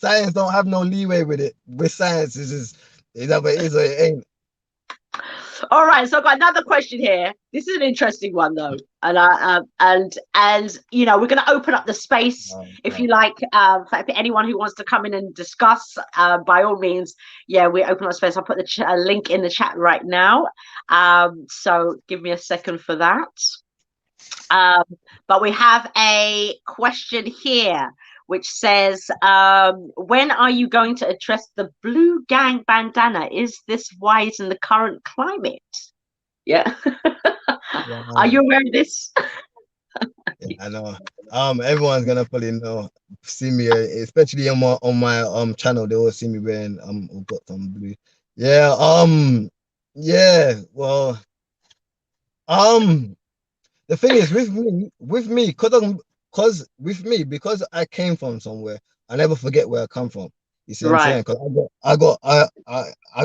Science don't have no leeway with it. With science, is either it is or it ain't. All right, so I've got another question here. This is an interesting one though, and you know, we're going to open up the space if you like. For anyone who wants to come in and discuss, by all means, yeah, we open up space. I'll put the link in the chat right now. So give me a second for that. But we have a question here which says, when are you going to address the blue gang bandana? Is this wise in the current climate? Yeah. Wow. Are you aware of this? Yeah, I know. Everyone's gonna probably see me, especially on my channel. They always see me wearing got some blue. Yeah. Yeah. Well. The thing is with me, because I came from somewhere, I never forget where I come from. You see what I'm saying? Because I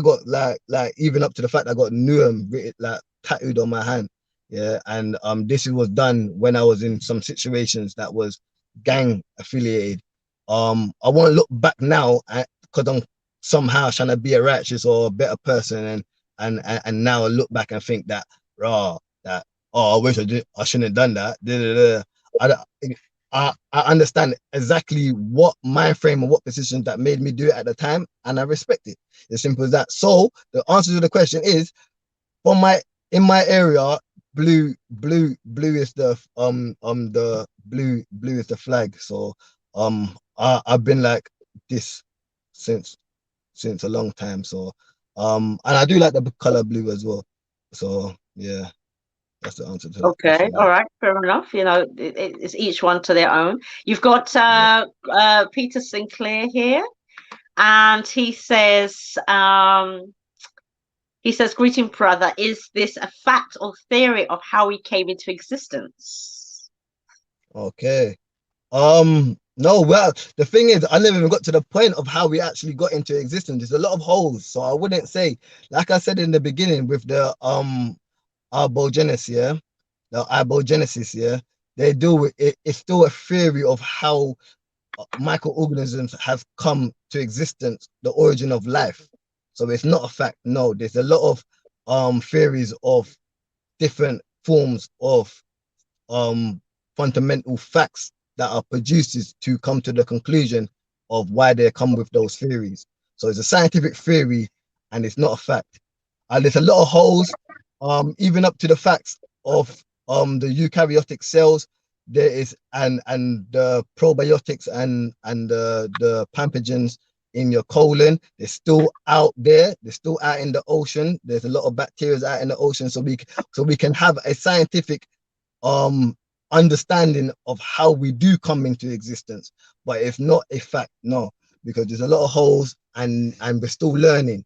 got like even up to the fact I got Nuam written like tattooed on my hand. Yeah, and this was done when I was in some situations that was gang affiliated. I want to look back now because I'm somehow trying to be a righteous or a better person, and now I look back and think that I wish I shouldn't have done that. I understand exactly what mind frame and what position that made me do it at the time, and I respect it. As simple as that. So the answer to the question is, in my area, blue is the blue is the flag. So I've been like this since a long time. So and I do like the color blue as well. So yeah. That's the answer to that. Okay, all right, fair enough. You know, it's each one to their own. You've got Peter Sinclair here. And he says, greeting, brother. Is this a fact or theory of how we came into existence? Okay. No, well, the thing is, I never even got to the point of how we actually got into existence. There's a lot of holes, so I wouldn't say, like I said in the beginning with the abogenesis, yeah, they do with it. It's still a theory of how microorganisms have come to existence, the origin of life. So it's not a fact. No, there's a lot of theories of different forms of fundamental facts that are produced to come to the conclusion of why they come with those theories. So it's a scientific theory and it's not a fact. And there's a lot of holes, even up to the facts of the eukaryotic cells. There is and the probiotics and the pathogens in your colon. They're still out there. They're still out in the ocean. There's a lot of bacteria out in the ocean. So we can have a scientific understanding of how we do come into existence, but it's not a fact, no, because there's a lot of holes and we're still learning.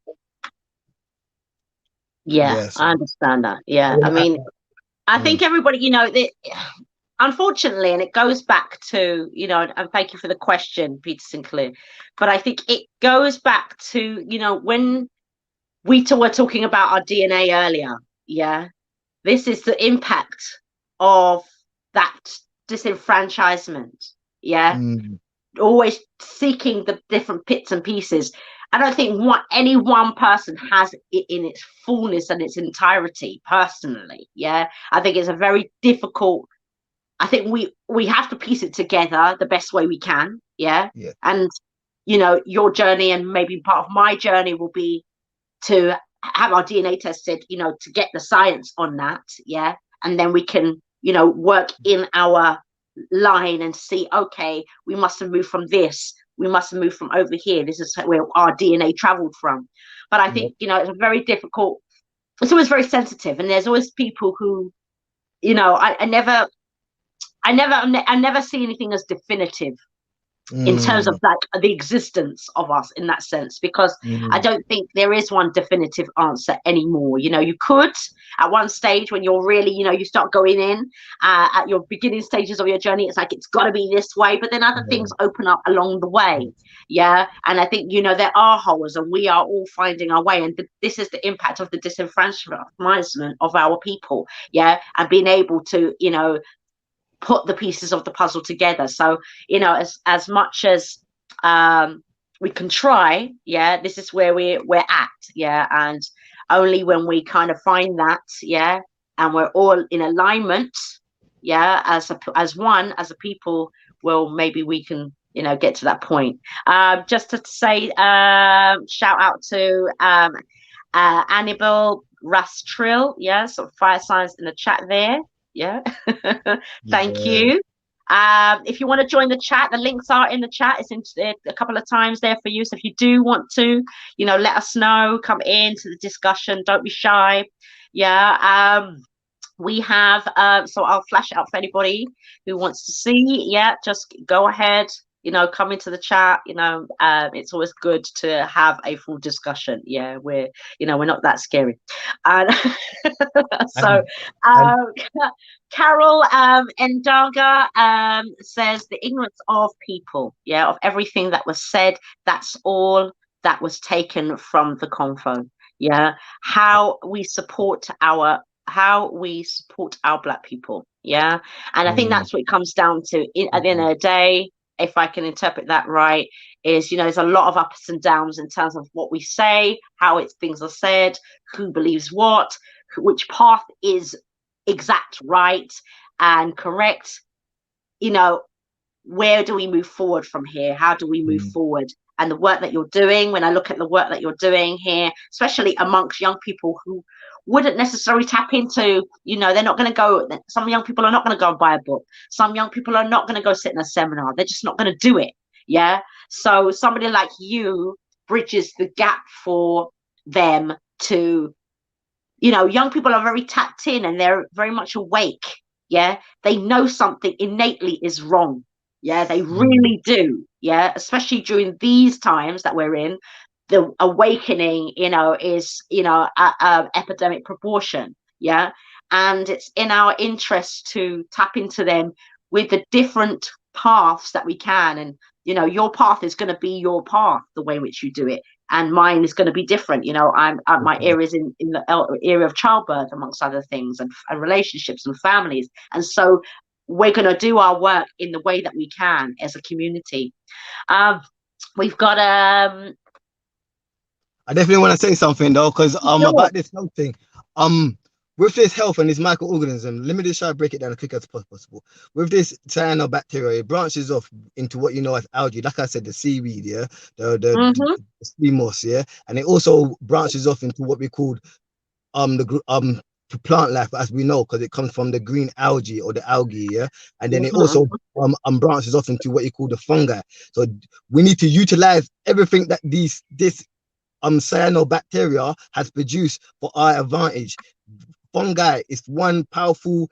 Yeah, I understand that. Yeah, I mean, I think everybody, you know, unfortunately, and it goes back to, you know, and thank you for the question, Peter Sinclair, but I think it goes back to, you know, when we were talking about our DNA earlier, yeah, this is the impact of that disenfranchisement, yeah, always seeking the different bits and pieces. I don't think any one person has it in its fullness and its entirety personally, yeah. I think it's a very difficult, I think we have to piece it together the best way we can, yeah. And you know, your journey and maybe part of my journey will be to have our DNA tested, you know, to get the science on that, yeah. And then we can, you know, work in our line and see, okay, we must have moved from this, we must have moved from over here, this is where our DNA traveled from. But I think, you know, it's a very difficult, it's always very sensitive, and there's always people who, you know, I never see anything as definitive in terms of like the existence of us in that sense, because I don't think there is one definitive answer anymore. You know, you could at one stage when you're really, you know, you start going in at your beginning stages of your journey, it's like it's got to be this way, but then other things open up along the way. Yeah. And I think, you know, there are holes and we are all finding our way, and this is the impact of the disenfranchisement of our people. Yeah. And being able to, you know, put the pieces of the puzzle together. So, you know, as much as we can try, yeah, this is where we're at, yeah. And only when we kind of find that, yeah, and we're all in alignment, yeah, as one, as a people, well, maybe we can, you know, get to that point. Just to say, shout out to Annabelle Rastrill, yeah, so fire signs in the chat there. Yeah. Thank you. If you want to join the chat, the links are in the chat. It's in a couple of times there for you. So if you do want to, you know, let us know, come into the discussion, don't be shy. Yeah. We have so I'll flash it up for anybody who wants to see. Yeah, just go ahead, you know, come into the chat. You know, it's always good to have a full discussion. Yeah, we're not that scary. And so Carol Endaga says the ignorance of people, yeah, of everything that was said, that's all that was taken from the convo. Yeah, how we support our Black people. Yeah, and I think that's what it comes down to at the end of the day, if I can interpret that right, is, you know, there's a lot of ups and downs in terms of what we say, how things are said, who believes what, which path is exact, right, and correct. You know, where do we move forward from here? How do we move forward? And the work that you're doing, when I look at the work that you're doing here, especially amongst young people who wouldn't necessarily tap into, you know, they're not going to go, some young people are not going to go and buy a book. Some young people are not going to go sit in a seminar. They're just not going to do it. Yeah. So somebody like you bridges the gap for them to, you know, young people are very tapped in and they're very much awake. Yeah. They know something innately is wrong. Yeah, they really do. Yeah, especially during these times that we're in, the awakening, is, epidemic proportion. Yeah. And it's in our interest to tap into them with the different paths that we can. And, your path is going to be your path, the way in which you do it. And mine is going to be different. I'm my areas in the area of childbirth, amongst other things, and relationships and families. And so we're going to do our work in the way that we can as a community. We've got I definitely want to say something though, because sure. about this health thing. With this health and this microorganism, let me just try to break it down as quick as possible. With this cyanobacteria, it branches off into what you know as algae. Like I said, the seaweed, yeah, the sea moss, yeah, and it also branches off into what we call the plant life, as we know, because it comes from the green algae or the algae, yeah, and then it also branches off into what you call the fungi. So we need to utilize everything that this cyanobacteria has produced for our advantage. Fungi is one powerful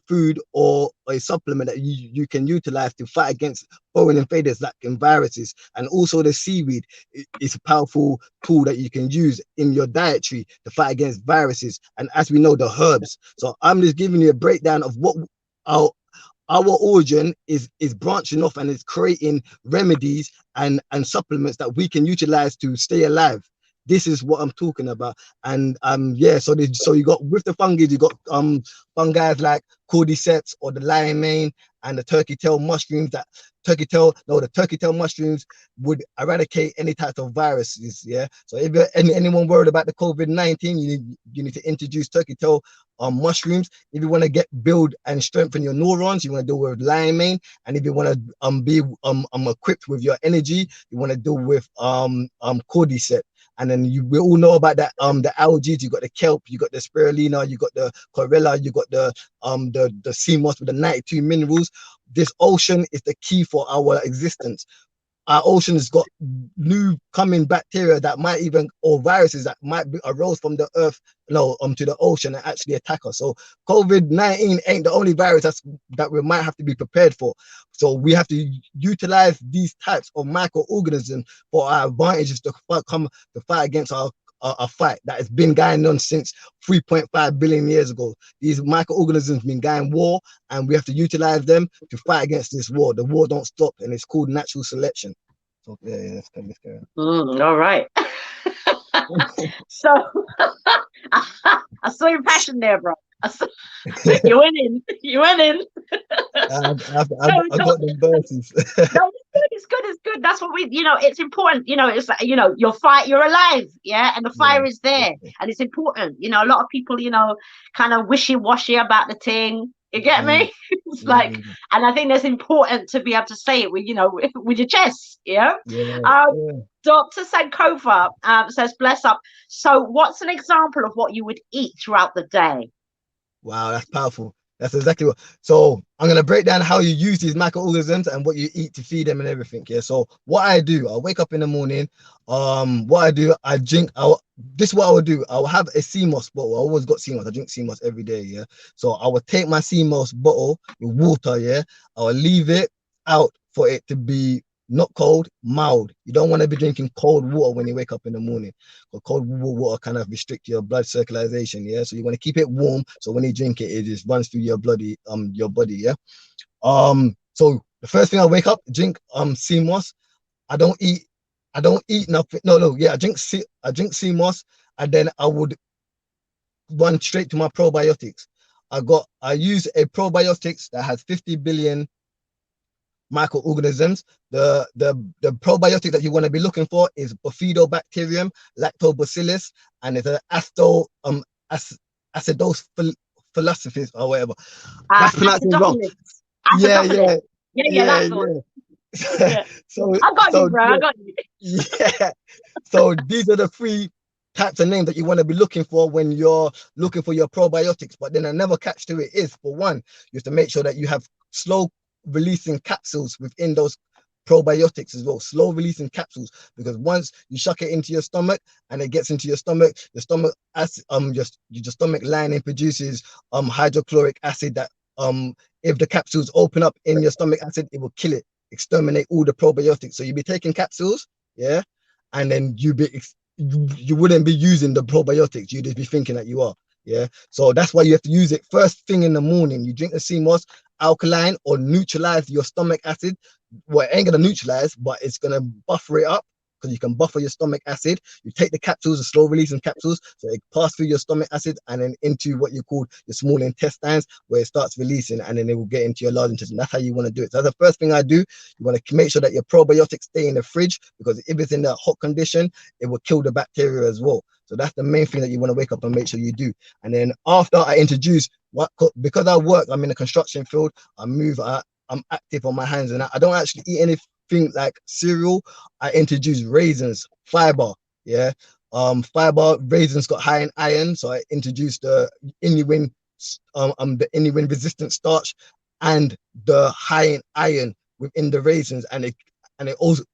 food or a supplement that you can utilize to fight against foreign invaders like viruses. And also the seaweed is a powerful tool that you can use in your dietary to fight against viruses. And as we know, the herbs. So I'm just giving you a breakdown of what our origin is branching off, and is creating remedies and supplements that we can utilize to stay alive. This is what I'm talking about. And yeah, so you got, with the fungi, you got fungi like cordyceps or the lion mane and the turkey tail mushrooms. The turkey tail mushrooms would eradicate any type of viruses. Yeah. So if anyone worried about the COVID-19, you need to introduce turkey tail mushrooms. If you want to build and strengthen your neurons, you want to deal with lion mane. And if you want to be equipped with your energy, you want to deal with cordyceps. And then we all know about that the algae. You got the kelp, you got the spirulina, you got the chlorella, you got the sea moss with the 92 minerals. This ocean is the key for our existence. Our ocean has got new coming bacteria that might even, or viruses that might arose from the earth, to the ocean and actually attack us. So COVID-19 ain't the only virus that we might have to be prepared for. So we have to utilize these types of microorganisms for our advantages to fight against a fight that has been going on since 3.5 billion years ago. These microorganisms have been going war, and we have to utilize them to fight against this war. The war don't stop, and it's called natural selection. So yeah, let's go. All right. So I saw your passion there, bro. You went in. I got them verses. No, it's good. That's what it's important. It's like, you're alive, yeah, and the fire is there, and it's important. A lot of people, kind of wishy-washy about the thing. You get me? It's like, and I think that's important to be able to say it with, with your chest. Yeah. Dr. Sankova says, bless up. So what's an example of what you would eat throughout the day? Wow, that's powerful. That's exactly what. So I'm going to break down how you use these microorganisms and what you eat to feed them and everything. Yeah. So what I do, I wake up in the morning. What I do, I drink. This is what I would do. I will have a sea moss bottle. I always got sea moss. I drink sea moss every day. Yeah. So I would take my sea moss bottle with water. Yeah. I will leave it out for it to be not cold, mild. You don't want to be drinking cold water when you wake up in the morning, because cold water kind of restrict your blood circulation. Yeah, so you want to keep it warm, so when you drink it, it just runs through your body. Yeah. So the first thing I wake up, drink sea moss. I don't eat nothing. No. Yeah, I drink sea moss, and then I would run straight to my probiotics. I use a probiotics that has 50 billion microorganisms. The probiotic that you want to be looking for is Bifidobacterium lactobacillus, and it's an acidos philosophy or whatever. That's pronounced wrong. Yeah. So I got you, bro. I got you. Yeah. So these are the three types of names that you want to be looking for when you're looking for your probiotics. But then another catch to it is, for one, you have to make sure that you have slow releasing capsules within those probiotics as well. Slow releasing capsules, because once you shuck it into your stomach and it gets into your stomach acid, your stomach lining produces hydrochloric acid that if the capsules open up in your stomach acid, it will kill it. exterminate all the probiotics. So you'd be taking capsules, yeah, and then you wouldn't be using the probiotics. You'd just be thinking that you are, yeah. So that's why you have to use it first thing in the morning. You drink the sea moss, alkaline or neutralize your stomach acid. Well, it ain't gonna neutralize, but it's gonna buffer it up, because you can buffer your stomach acid. You take the capsules, the slow releasing capsules, so it pass through your stomach acid and then into what you call your small intestines, where it starts releasing, and then it will get into your large intestine. That's how you want to do it. So that's the first thing I do. You want to make sure that your probiotics stay in the fridge, because if it's in that hot condition, it will kill the bacteria as well. So that's the main thing that you want to wake up and make sure you do. And then after I introduce because I work, I'm in the construction field, I'm active on my hands, and I don't actually eat anything like cereal. I introduce raisins, fiber, yeah. Fiber, raisins got high in iron, so I introduced the inulin resistant starch and the high in iron within the raisins, and it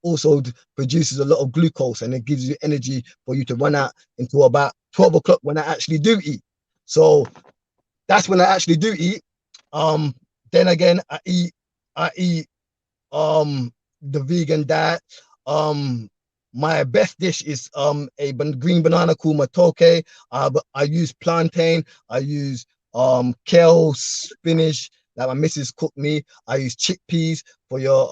also produces a lot of glucose, and it gives you energy for you to run out into about 12 o'clock when I actually do eat. So that's when I actually do eat. Then again, I eat the vegan diet. My best dish is a green banana called matoke. I use plantain. I use kale, spinach that my missus cooked me. I use chickpeas for your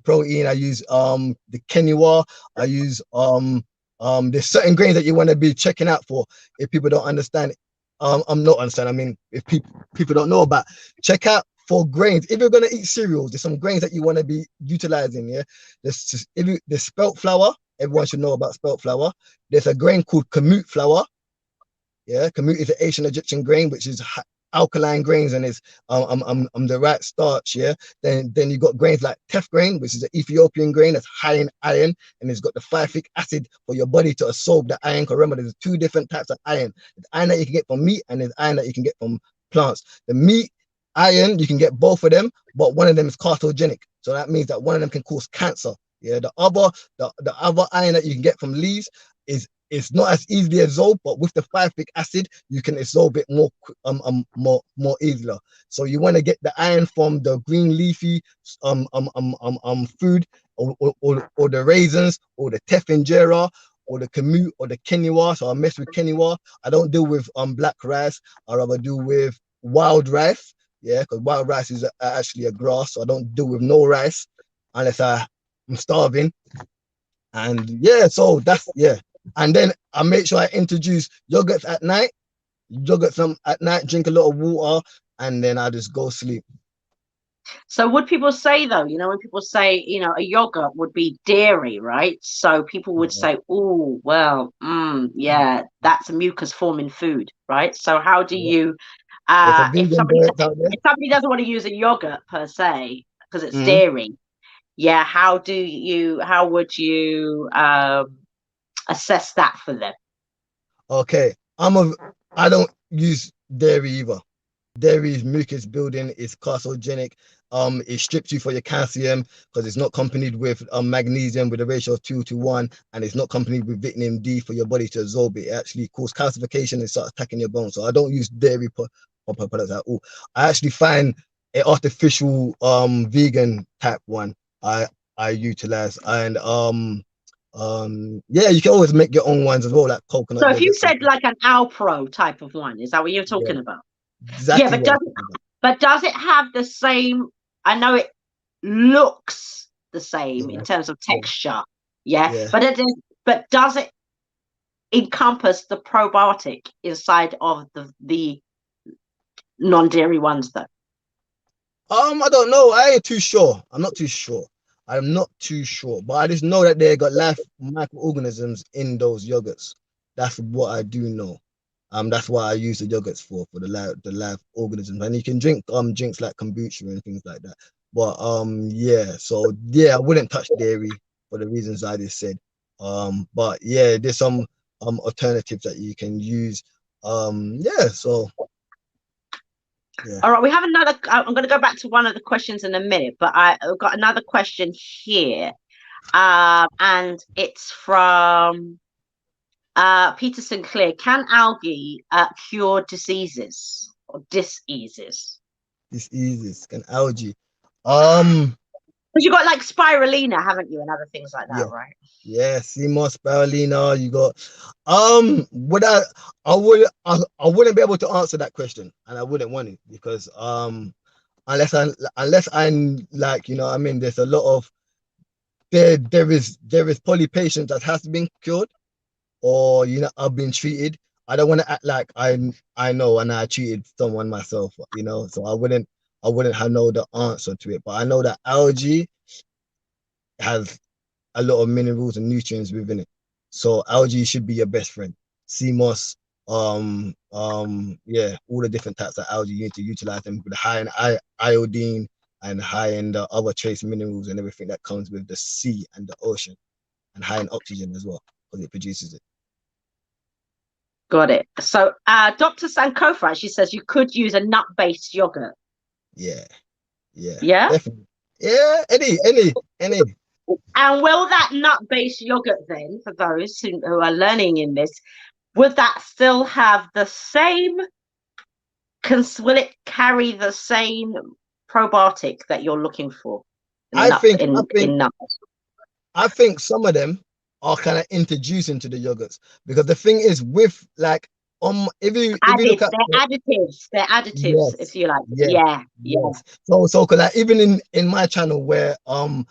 protein. I use the quinoa. I use there's certain grains that you want to be checking out for if people don't understand. I'm not understand. I mean, if people don't know about, check out for grains. If you're gonna eat cereals, there's some grains that you want to be utilizing. Yeah, there's spelt flour. Everyone should know about spelt flour. There's a grain called kamut flour. Yeah, kamut is an Asian Egyptian grain, which is alkaline grains, and it's the right starch. Yeah, then you got grains like teff grain, which is an Ethiopian grain that's high in iron, and it's got the phytic acid for your body to absorb the iron. Because remember, there's two different types of iron. There's iron that you can get from meat, and there's iron that you can get from plants. The meat iron, you can get both of them, but one of them is carcinogenic, so that means that one of them can cause cancer. Yeah, the other iron that you can get from leaves is it's not as easily absorbed, but with the phytic acid, you can absorb it more easily. So you want to get the iron from the green leafy food, or the raisins, or the teff injera, or the kamut, or the quinoa. So I mess with quinoa. I don't deal with black rice. I rather do with wild rice. Yeah, because wild rice is actually a grass. So I don't deal with no rice unless I'm starving. And yeah, so that's And then I make sure I introduce yogurts at night. Drink a lot of water, and then I just go sleep. So would people say, though, when people say, a yogurt would be dairy, right? So people would say, oh, well, yeah, that's a mucus forming food, right? So how do you, if somebody doesn't want to use a yogurt per se, because it's dairy, how would you assess that for them? Okay, I don't use dairy either. Dairy is mucus building, it's carcinogenic, it strips you for your calcium because it's not accompanied with magnesium with a ratio of 2:1, and it's not accompanied with vitamin D for your body to absorb it. It actually causes calcification and starts attacking your bones. So I don't use dairy products at all. I actually find an artificial vegan type one I utilize, and you can always make your own ones as well, like coconut. So if you said like an Alpro type of one, is that what you're talking about? Exactly. But does it have the same? I know it looks the same in terms of texture, but does it encompass the probiotic inside of the non-dairy ones though? I don't know. I ain't too sure. I'm not too sure, but I just know that they got life microorganisms in those yogurts. That's what I do know. That's why I use the yogurts for the live organisms. And you can drink drinks like kombucha and things like that. But I wouldn't touch dairy for the reasons I just said. But yeah, there's some alternatives that you can use. All right, we have another. I'm going to go back to one of the questions in a minute, but I've got another question here, and it's from Peter Sinclair. Can algae cure diseases or diseases? Diseases, can algae? Because you got like spirulina, haven't you, and other things like that, Yeah. right? Yeah, CMOS, spirulina, you got would I wouldn't be able to answer that question, and I wouldn't want it because unless I'm like, you know what I mean, there's a lot of there is poly patients that has been cured, or you know, I've been treated. I don't want to act like I know and I treated someone myself, you know, so I wouldn't have know the answer to it. But I know that algae has a lot of minerals and nutrients within it. So algae should be your best friend. Sea moss, yeah, all the different types of algae, you need to utilize them with high in iodine and high in the other trace minerals and everything that comes with the sea and the ocean, and high in oxygen as well, because it produces it. Got it. So Dr. Sankofa, she says you could use a nut-based yogurt. Yeah, yeah, Yeah? definitely. Yeah, any. And will that nut-based yogurt then, for those who are learning in this, would that still have the same, will it carry the same probiotic that you're looking for in I nut, think in nuts? I think some of them are kind of introduced into the yogurts, because the thing is with like if you look Added, at they're additives, yes, if you like. yes, Yeah, yeah. yes. So cause like even in my channel where I'm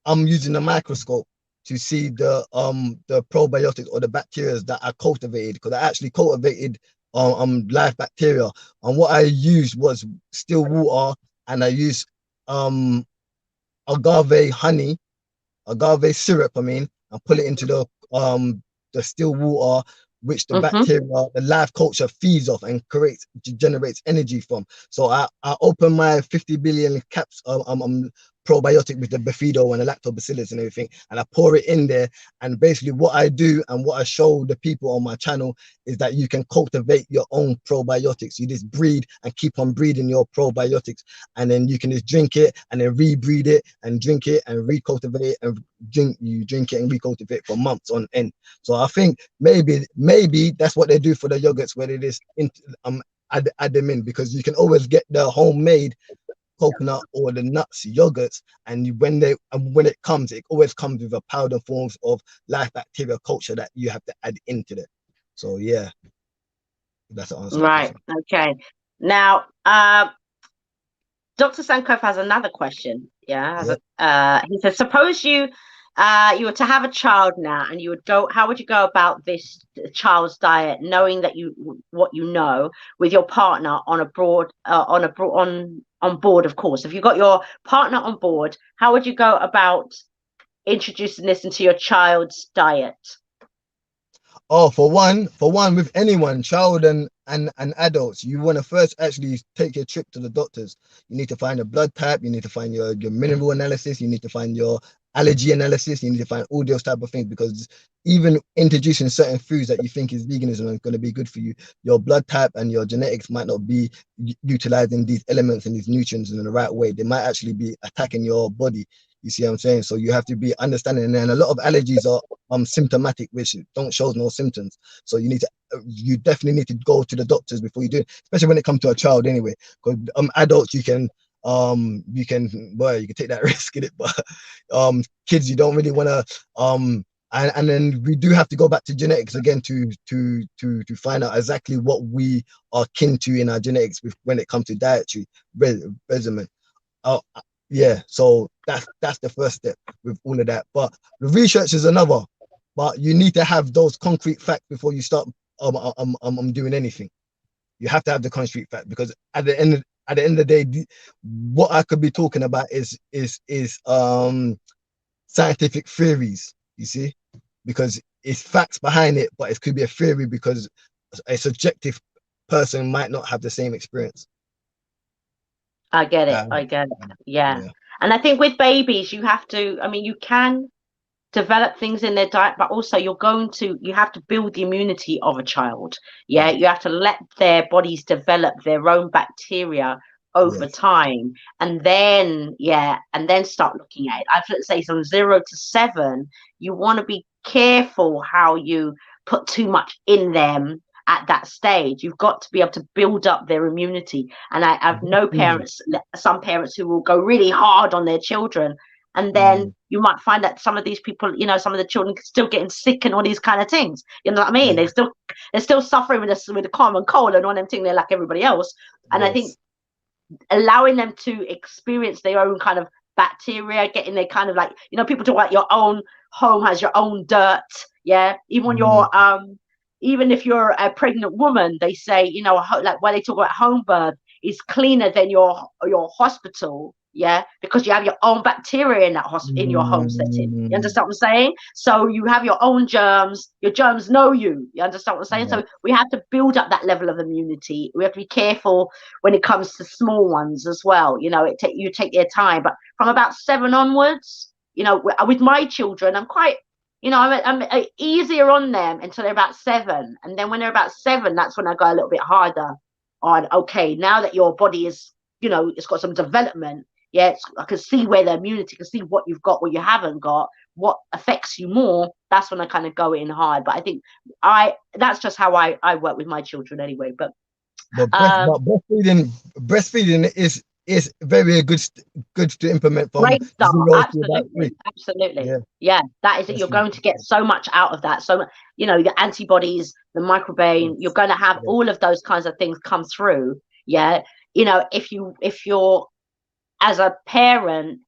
using a microscope to see the probiotics or the bacteria that I cultivated, because I actually cultivated live bacteria, and what I used was still water, and I used um agave honey, agave syrup, I mean, and put it into the still water, which the Mm-hmm. bacteria, the live culture feeds off and generates energy from. So I open my 50 billion caps probiotic with the bifido and the lactobacillus and everything, and I pour it in there. And basically what I do and what I show the people on my channel is that you can cultivate your own probiotics. You just breed and keep on breeding your probiotics, and then you can just drink it and then rebreed it and drink it and recultivate it and drink it and recultivate for months on end. So I think maybe that's what they do for the yogurts, where they just add them in, because you can always get the homemade coconut or the nuts yogurts, and when it always comes with a powder forms of live bacteria culture that you have to add into it. So yeah, that's the answer to the Right. question. Okay. Now, Dr. Sankoff has another question. Yeah. He says, suppose you were to have a child now, and you would go, how would you go about this child's diet, knowing that what you know, with your partner on board, of course. If you got your partner on board, how would you go about introducing this into your child's diet? Oh, for one, with anyone, child and adults, you want to first actually take your trip to the doctors. You need to find a blood type, you need to find your mineral analysis, you need to find your allergy analysis, you need to find all those type of things, because even introducing certain foods that you think is veganism and going to be good for you, your blood type and your genetics might not be utilizing these elements and these nutrients in the right way. They might actually be attacking your body. You see what I'm saying? So you have to be understanding, and a lot of allergies are symptomatic, which don't show no symptoms. So you definitely need to go to the doctors before you do it, especially when it comes to a child anyway. Because adults you can take that risk in it, but kids you don't really want to and then we do have to go back to genetics again to find out exactly what we are kin to in our genetics when it comes to dietary regimen. Yeah, so that's the first step with all of that. But the research is another. But you need to have those concrete facts before you start doing anything. You have to have the concrete fact, because at the end of the day, what I could be talking about is scientific theories. You see, because it's facts behind it, but it could be a theory because a subjective person might not have the same experience. I get it. Yeah. Yeah. And I think with babies, you have to, I mean, you can develop things in their diet, but also you have to build the immunity of a child. Yeah. You have to let their bodies develop their own bacteria over time. And then, start looking at it. I would say from 0 to 7, you want to be careful how you put too much in them at that stage. You've got to be able to build up their immunity. And I've no parents, some parents who will go really hard on their children and then you might find that some of these people, you know, some of the children still getting sick and all these kind of things. You know what I mean? They're still suffering with the common cold and all them things. They're like everybody else. And I think allowing them to experience their own kind of bacteria, getting their kind of like, you know, people talk about your own home has your own dirt. Yeah. Even when you're even if you're a pregnant woman, they say, you know, like when they talk about home birth is cleaner than your hospital. Yeah, because you have your own bacteria in that in your home setting. You understand what I'm saying? So you have your own germs. Your germs know you. You understand what I'm saying? So we have to build up that level of immunity. We have to be careful when it comes to small ones as well. You know, you take their time, but from about 7 onwards, you know, with my children, I'm quite, you know, I'm easier on them until they're about 7, and then when they're about 7, that's when I go a little bit harder on. Okay, now that your body is, you know, it's got some development. Yeah, I can see where the immunity, can see what you've got, what you haven't got, what affects you more. That's when I kind of go in hard. But I think that's just how I work with my children anyway. But breastfeeding is very good to implement from great stuff. 0 to about 3. Absolutely. Yeah, that is it. You're going to get so much out of that. So, you know, the antibodies, the microbiome, you're going to have all of those kinds of things come through. Yeah, you know, if you're as a parent,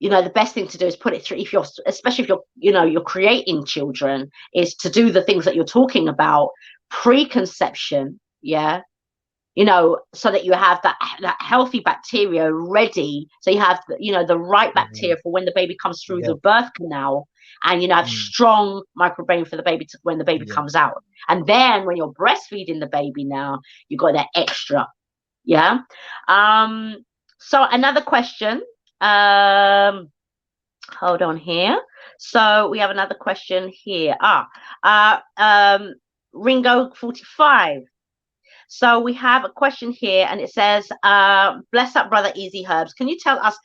you know, the best thing to do is put it through, especially if you're, you know, you're creating children, is to do the things that you're talking about pre-conception. Yeah, you know, so that you have that healthy bacteria ready, so you have, you know, the right bacteria for when the baby comes through the birth canal, and you know, have strong microbiome for the baby when the baby comes out. And then when you're breastfeeding the baby, now you got that extra. So another question, hold on here. So we have another question here. Ringo 45. So we have a question here, and it says, bless up brother EaziHerbs, can you tell us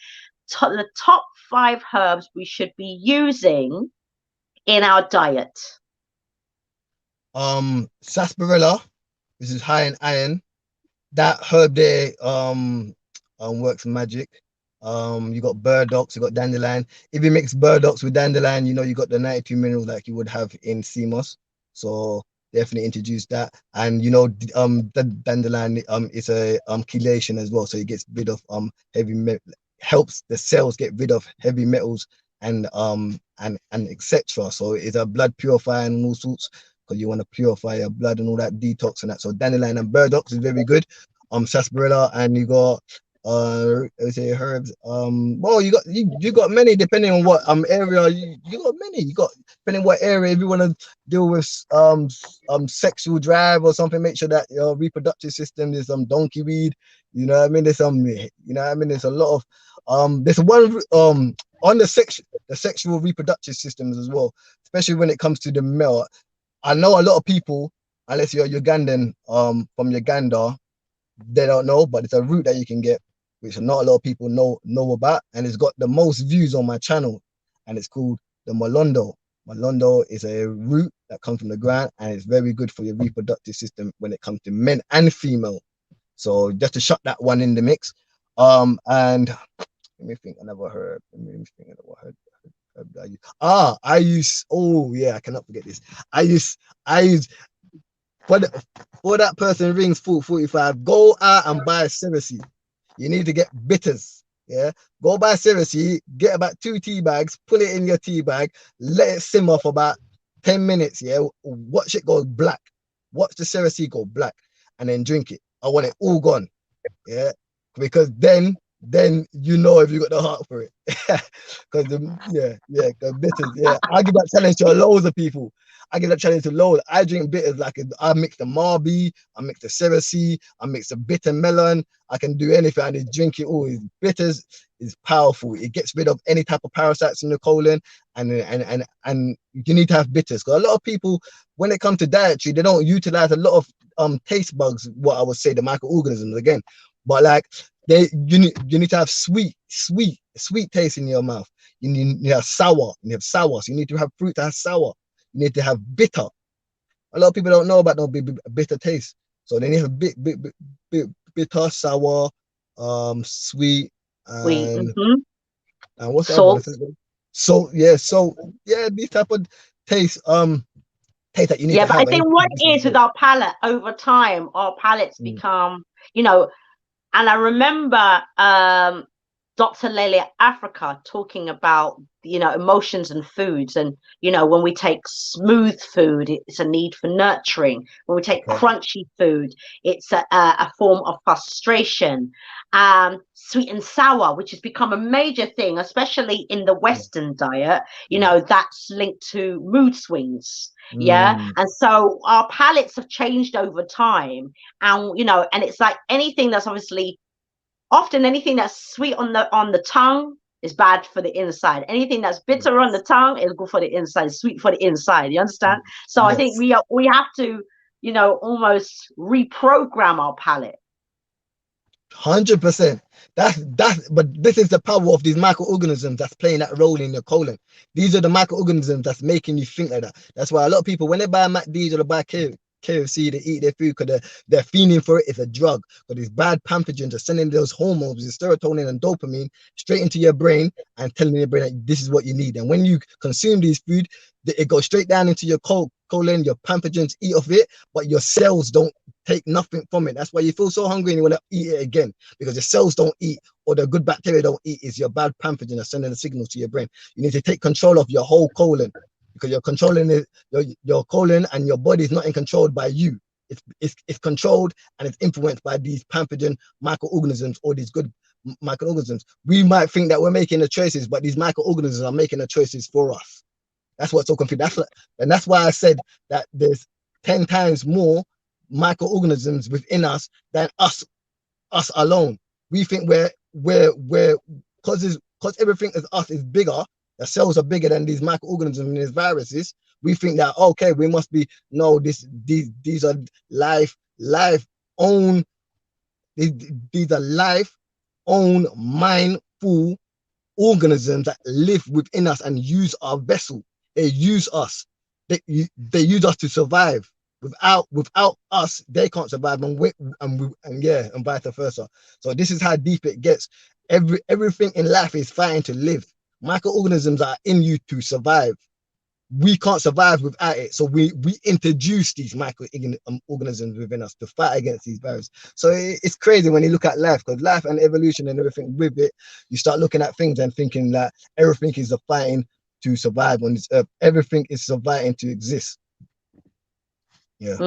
the top 5 herbs we should be using in our diet? Sarsaparilla, which is high in iron. That herb there works magic. You got burdocks, you got dandelion. If you mix burdocks with dandelion, you know, you got the 92 minerals like you would have in sea moss. So definitely introduce that. And you know, the dandelion is a chelation as well, so it gets rid of helps the cells get rid of heavy metals and etc. So it's a blood purifier and all sorts, because you want to purify your blood and all that, detox and that. So dandelion and burdocks is very good. Sarsaparilla, and you got herbs. Well, you got many, depending on what area you got many. You got, depending on what area. If you want to deal with sexual drive or something, make sure that your reproductive system is donkey weed. You know what I mean? There's you know what I mean? There's a lot of there's one on the sexual reproductive systems as well, especially when it comes to the male. I know a lot of people, unless you're Ugandan, from Uganda, they don't know, but it's a root that you can get, which not a lot of people know about, and it's got the most views on my channel, and it's called the Malondo. Malondo is a root that comes from the ground, and it's very good for your reproductive system when it comes to men and female. So just to shut that one in the mix. And let me think another herb. I use, oh yeah, I cannot forget this. I use for that person rings 45, go out and buy Cerasee. You need to get bitters. Yeah, go buy Cerasee, get about 2 tea bags, put it in your tea bag, let it simmer for about 10 minutes. Yeah, watch it go black. Watch the Cerasee go black, and then drink it. I want it all gone. Yeah, because then you know if you got the heart for it. Because the bitters. Yeah, I give that challenge to loads of people. I drink bitters, like I mix the Marby, I mix the Cerasee, I mix the bitter melon. I can do anything. I just drink it all. Bitters is powerful. It gets rid of any type of parasites in the colon, and you need to have bitters. Because a lot of people, when it comes to dietary, they don't utilize a lot of taste bugs. What I would say, the microorganisms again, but like you need to have sweet taste in your mouth. You need to have sour. You have sour. So you need to have fruit that has sour. You need to have bitter. A lot of people don't know about no bitter taste. So they need to have bitter, sour, sweet, and And what's the other one? Salt. So these type of taste taste that you need Yeah, to but I have. think what it is with our palate over time, our palates become, you know, and I remember Dr. Lelia Africa talking about, you know, emotions and foods. And, you know, when we take smooth food, it's a need for nurturing. When we take crunchy food, it's a form of frustration. Sweet and sour, which has become a major thing, especially in the Western diet, you know, that's linked to mood swings. Yeah. And so our palates have changed over time. And, you know, and it's like anything that's often anything that's sweet on the tongue is bad for the inside. Anything that's bitter on the tongue is good for the inside, sweet for the inside. You understand? So I think we have to, you know, almost reprogram our palate. 100%. But this is the power of these microorganisms that's playing that role in your colon. These are the microorganisms that's making you think like that. That's why a lot of people, when they buy McD's or they buy KFC, they eat their food because they're fiending for it. It's a drug. But these bad pathogens are sending those hormones, the serotonin and dopamine, straight into your brain and telling your brain that this is what you need. And when you consume these food, it goes straight down into your colon. Your pathogens eat off it, but your cells don't take nothing from it. That's why you feel so hungry and you want to eat it again, because the cells don't eat, or the good bacteria don't eat. Is your bad pathogen are sending a signal to your brain. You need to take control of your whole colon, because you're controlling it, your colon, and your body is not in control by you. It's controlled and it's influenced by these pathogen microorganisms, or these good microorganisms. We might think that we're making the choices, but these microorganisms are making the choices for us. That's what's so confusing. That's why I said that there's 10 times more microorganisms within us than us alone. We think we're because everything is us is bigger. The cells are bigger than these microorganisms and these viruses. We think that okay, we must be these are life own these are life own mindful organisms that live within us and use our vessel. They use us. They use us to survive. Without us, they can't survive, and vice versa. So this is how deep it gets. Everything in life is fighting to live. Microorganisms are in you to survive. We can't survive without it. So we introduce these microorganisms within us to fight against these viruses. So it's crazy when you look at life, because life and evolution and everything with it, you start looking at things and thinking that everything is a fighting to survive on this earth. Everything is surviving to exist. Yeah.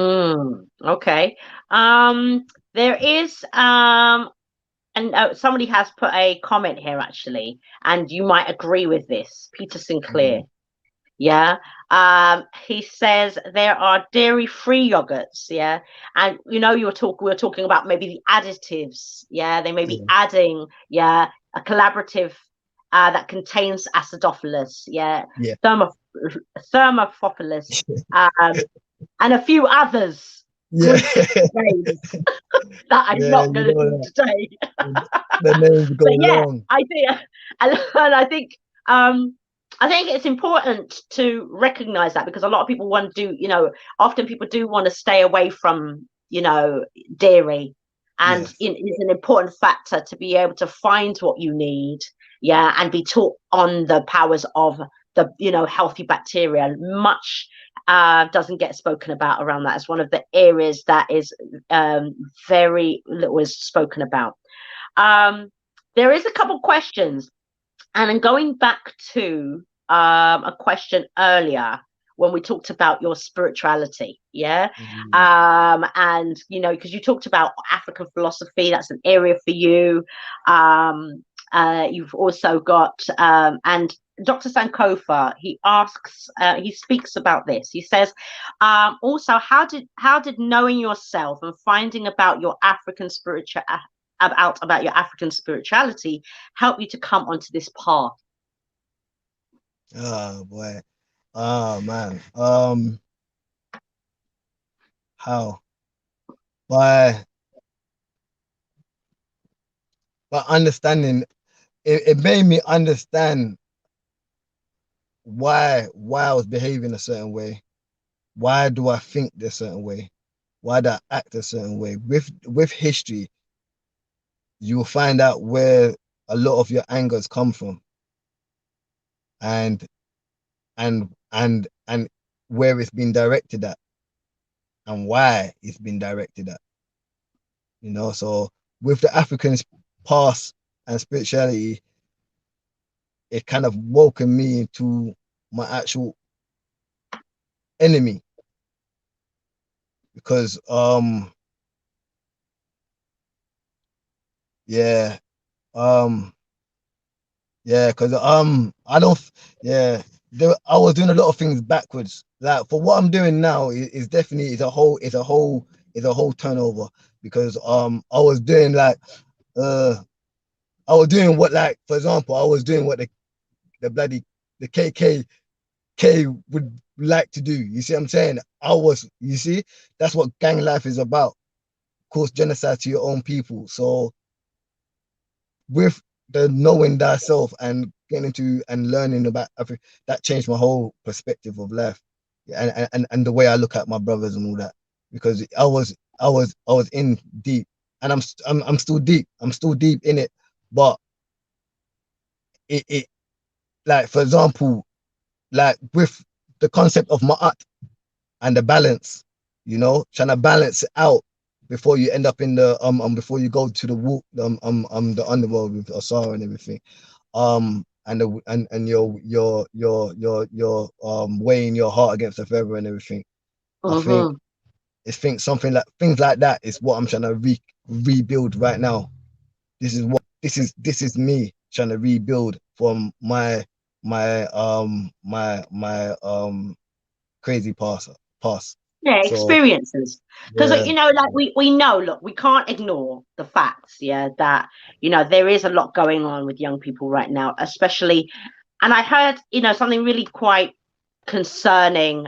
Okay. There is and somebody has put a comment here actually, and you might agree with this. Peter Sinclair. Yeah. He says there are dairy-free yogurts. Yeah. And you know, we were talking about maybe the additives. Yeah. They may be adding, a collaborative that contains acidophilus. Yeah. Thermophilus. And a few others. That I'm not going to do today. The names go wrong. I think it's important to recognize that, because a lot of people want to do, often people do want to stay away from, dairy. And it's an important factor to be able to find what you need, and be taught on the powers of the, healthy bacteria. Much doesn't get spoken about around that. It's one of the areas that is very little is spoken about. There is a couple questions, and I'm going back to a question earlier when we talked about your spirituality, and because you talked about African philosophy, that's an area for you. You've also got and Dr. Sankofa, he speaks about this. He says, also, how did knowing yourself and finding about your African about your African spirituality help you to come onto this path? Oh boy. Oh man. How? By understanding, it made me understand why I was behaving a certain way. Why do I think a certain way? Why do I act a certain way? With history, you will find out where a lot of your angers come from. and and where it's been directed at and why it's been directed at. You know, so with the African past and spirituality, it kind of woken me into my actual enemy, because yeah because I don't, I was doing a lot of things backwards. Like for what I'm doing now is definitely is a whole turnover, because I was doing like I was doing what, like, for example, I was doing what the bloody the KKK would like to do. You see what I'm saying? You see, that's what gang life is about. Cause genocide to your own people. So with the knowing thyself and getting into and learning about Africa, that changed my whole perspective of life, and the way I look at my brothers and all that. Because I was in deep, and I'm still deep. I'm still deep in it, but it like, for example, like with the concept of ma'at and the balance, you know, trying to balance it out before you end up in the before you go to the walk the underworld with Asara and everything, and your weighing your heart against the feather and everything. I think something like things like that is what I'm trying to rebuild right now. This is me trying to rebuild from my crazy past. Yeah, So, experiences. Because yeah. you know, like we know, look, we can't ignore the facts, yeah, that you know there is a lot going on with young people right now, especially. And I heard, you know, something really quite concerning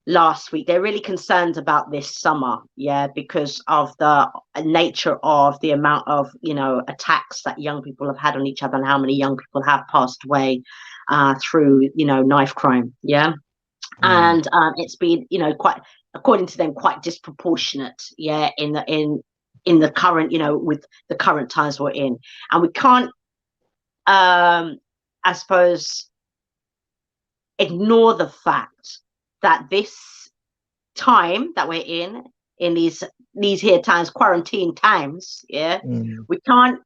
last week. They're really concerned about this summer, yeah, because of the nature of the amount of, you know, attacks that young people have had on each other, and how many young people have passed away through, you know, knife crime, yeah. And it's been, you know, quite, according to them, quite disproportionate, yeah, in the current, you know, with the current times we're in. And we can't I suppose ignore the fact that this time that we're in these here times, quarantine times, yeah, we can't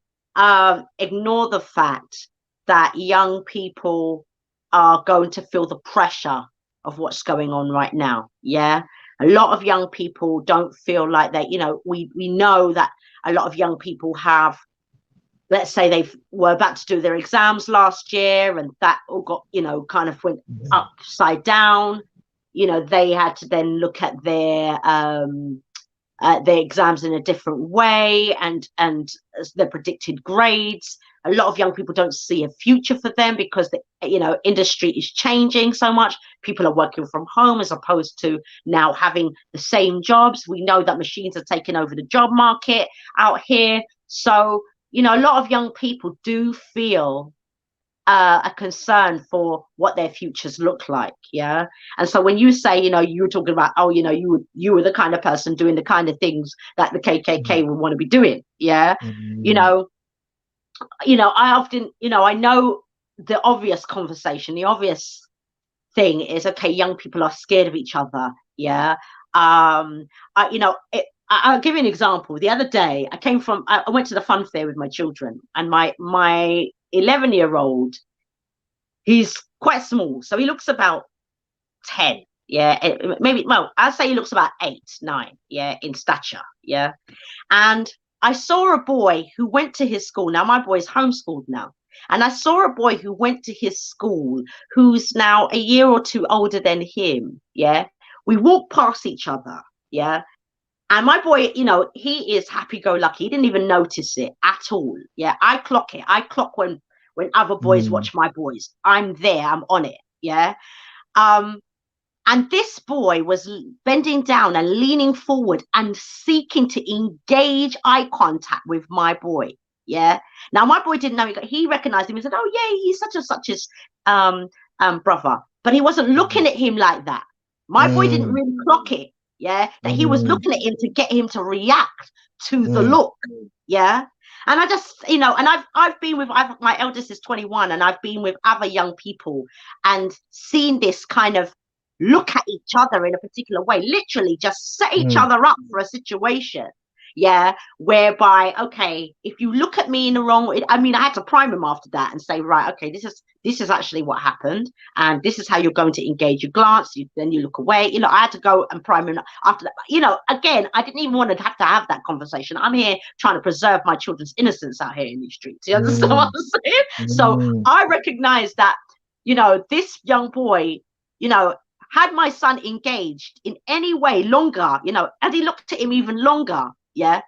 ignore the fact that young people are going to feel the pressure of what's going on right now. Yeah, a lot of young people don't feel like that. You know, we know that a lot of young people have, let's say they were about to do their exams last year, and that all got, you know, kind of went upside down. You know, they had to then look at their exams in a different way, and their predicted grades. A lot of young people don't see a future for them because the, you know, industry is changing so much. People are working from home as opposed to now having the same jobs. We know that machines are taking over the job market out here. So, you know, a lot of young people do feel a concern for what their futures look like. Yeah. And so when you say, you know, you were talking about, oh, you know, you were the kind of person doing the kind of things that the KKK would want to be doing. Yeah. You know, I often, you know, I know the obvious conversation, the obvious thing is, okay, young people are scared of each other. Yeah. You know, I'll give you an example. The other day I went to the fun fair with my children, and my 11-year-old, he's quite small. So he looks about 10. Yeah. Maybe, well, I'll say he looks about 8, 9. Yeah. In stature. Yeah. And I saw a boy who went to his school. Now, my boy's homeschooled now. And I saw a boy who went to his school who's now a year or two older than him. Yeah. We walked past each other. Yeah. And my boy, you know, he is happy-go-lucky. He didn't even notice it at all. Yeah. I clock it. I clock when other boys watch my boys. I'm there. I'm on it. Yeah. And this boy was bending down and leaning forward and seeking to engage eye contact with my boy. Yeah. Now, my boy didn't know. He recognized him. He said, oh, yeah, he's such and such as brother. But he wasn't looking at him like that. My boy didn't really clock it. Yeah. That he was looking at him to get him to react to the look. Yeah. And I just, you know, and I've been with, my eldest is 21, and I've been with other young people and seen this kind of look at each other in a particular way, literally just set each other up for a situation. Yeah, whereby, okay, if you look at me in the wrong way, I mean, I had to prime him after that and say, right, okay, this is actually what happened, and this is how you're going to engage your glance. Then you look away. You know, I had to go and prime him after that. You know, again, I didn't even want to have that conversation. I'm here trying to preserve my children's innocence out here in these streets. You understand what I'm saying? So I recognize that, you know, this young boy, you know, had my son engaged in any way longer, you know, had he looked at him even longer, yeah,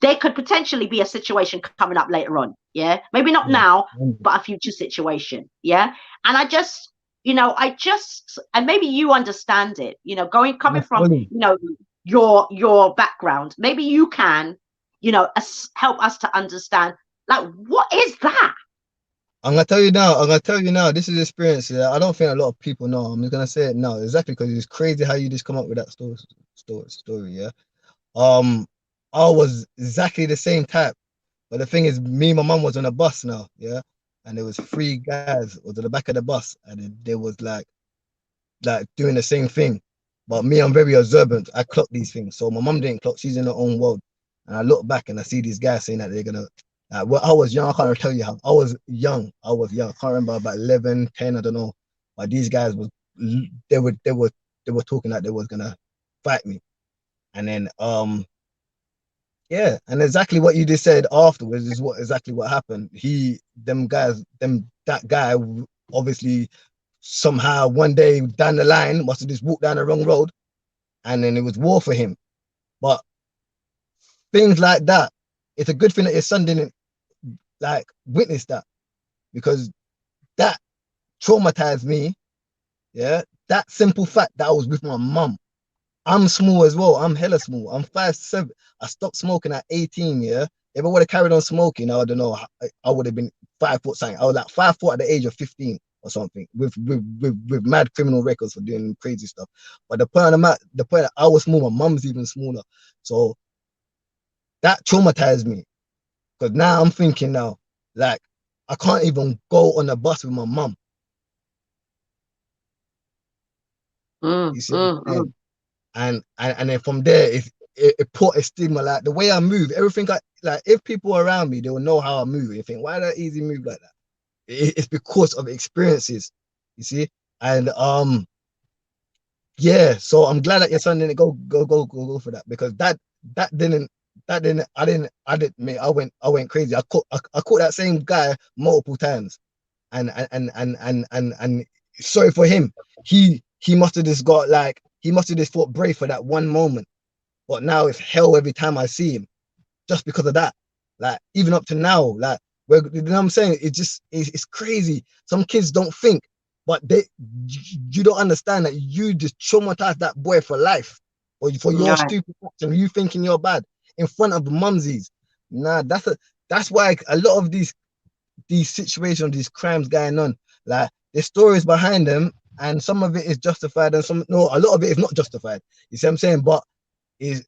there could potentially be a situation coming up later on. Yeah, maybe not now, but a future situation. Yeah, and I just, you know, and maybe you understand it, you know, coming from, you know, your background, maybe you can, you know, help us to understand, like, what is that? I'm gonna tell you now. This is experience. Yeah, I don't think a lot of people know. I'm just gonna say it now, exactly, because it's crazy how you just come up with that story. Yeah. I was exactly the same type, but the thing is, me and my mum was on a bus now, yeah, and there was 3 guys was at the back of the bus, and they was like doing the same thing. But me, I'm very observant. I clock these things. So my mum didn't clock. She's in her own world. And I look back and I see these guys saying that they're gonna. Well, I was young. I can't tell you how. I was young. I can't remember, about 11, 10. I don't know. But these guys they were talking like they was gonna fight me. And then yeah, and exactly what you just said afterwards is exactly what happened. That guy obviously somehow one day down the line must have just walked down the wrong road, and then it was war for him. But things like that, it's a good thing that your son didn't like witness that, because that traumatized me. Yeah, that simple fact that I was with my mum. I'm small as well. I'm hella small. I'm 5'7". I stopped smoking at 18. Yeah. If I would have carried on smoking, I don't know. I would have been 5 foot something. I was like 5 foot at the age of 15 or something, with mad criminal records for doing crazy stuff. But the point that I was small, my mum's even smaller. So that traumatized me, because now I'm thinking now, like, I can't even go on a bus with my mum. You see? And then from there, it put a stigma, like the way I move, everything. Like if people around me, they will know how I move. You think, why that Easy move like that? It's because of experiences, you see. And yeah. So I'm glad that your son didn't go for that, because I went crazy. I caught that same guy multiple times, and sorry for him. He must have just got like. He must have just fought brave for that one moment. But now it's hell every time I see him, just because of that. Like, even up to now, like, you know what I'm saying? It's crazy. Some kids don't think, but you don't understand that you just traumatized that boy for life, or for your stupid action, you thinking you're bad in front of the mumsies. Nah, that's why a lot of these situations, these crimes going on, like, there's stories behind them, and some of it is justified, and a lot of it is not justified. You see what I'm saying? But is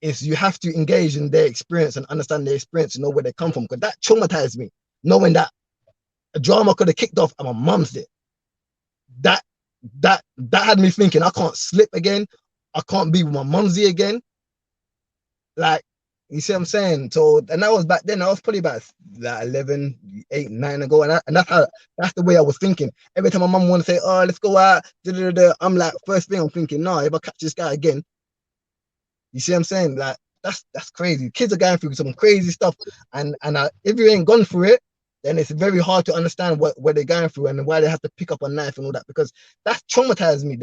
you have to engage in their experience and understand their experience and know where they come from, because that traumatized me, knowing that a drama could have kicked off and my mum's there. That had me thinking, I can't slip again. I can't be with my mumsy again. Like, you see what I'm saying? So, and that was back then. I was probably about like 11, 8, 9 ago. And that's the way I was thinking. Every time my mum wanted to say, oh, let's go out, I'm like, first thing I'm thinking, no, if I catch this guy again. You see what I'm saying? Like, that's crazy. Kids are going through some crazy stuff. And if you ain't gone through it, then it's very hard to understand what they're going through and why they have to pick up a knife and all that, because that's traumatized me.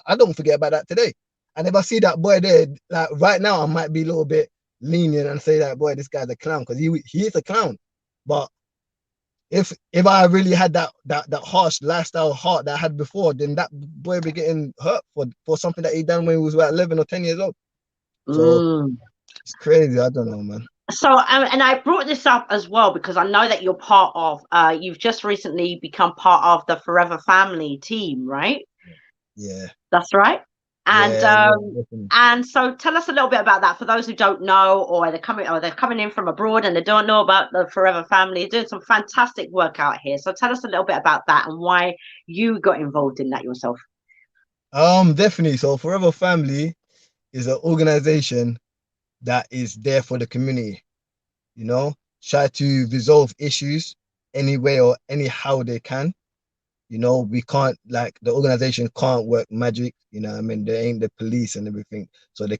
I don't forget about that today. And if I see that boy there, like right now, I might be a little bit lenient and say that, boy, this guy's a clown, because he is a clown. But if I really had that harsh lifestyle heart that I had before, then that boy be getting hurt for something that he done when he was about 11 or 10 years old. So it's crazy. I don't know, man. So, and I brought this up as well because I know that you're part of, you've just recently become part of the Forever Family team, right? Yeah. That's right. And Yeah, yeah, definitely. and so tell us a little bit about that for those who don't know, or they're coming in from abroad and they don't know about the Forever Family. You're doing some fantastic work out here. So tell us a little bit about that and why you got involved in that yourself. Definitely. So Forever Family is an organization that is there for the community, you know, try to resolve issues any way or anyhow they can. You know, we can't, like, the organization can't work magic, you know what I mean? They ain't the police and everything. So they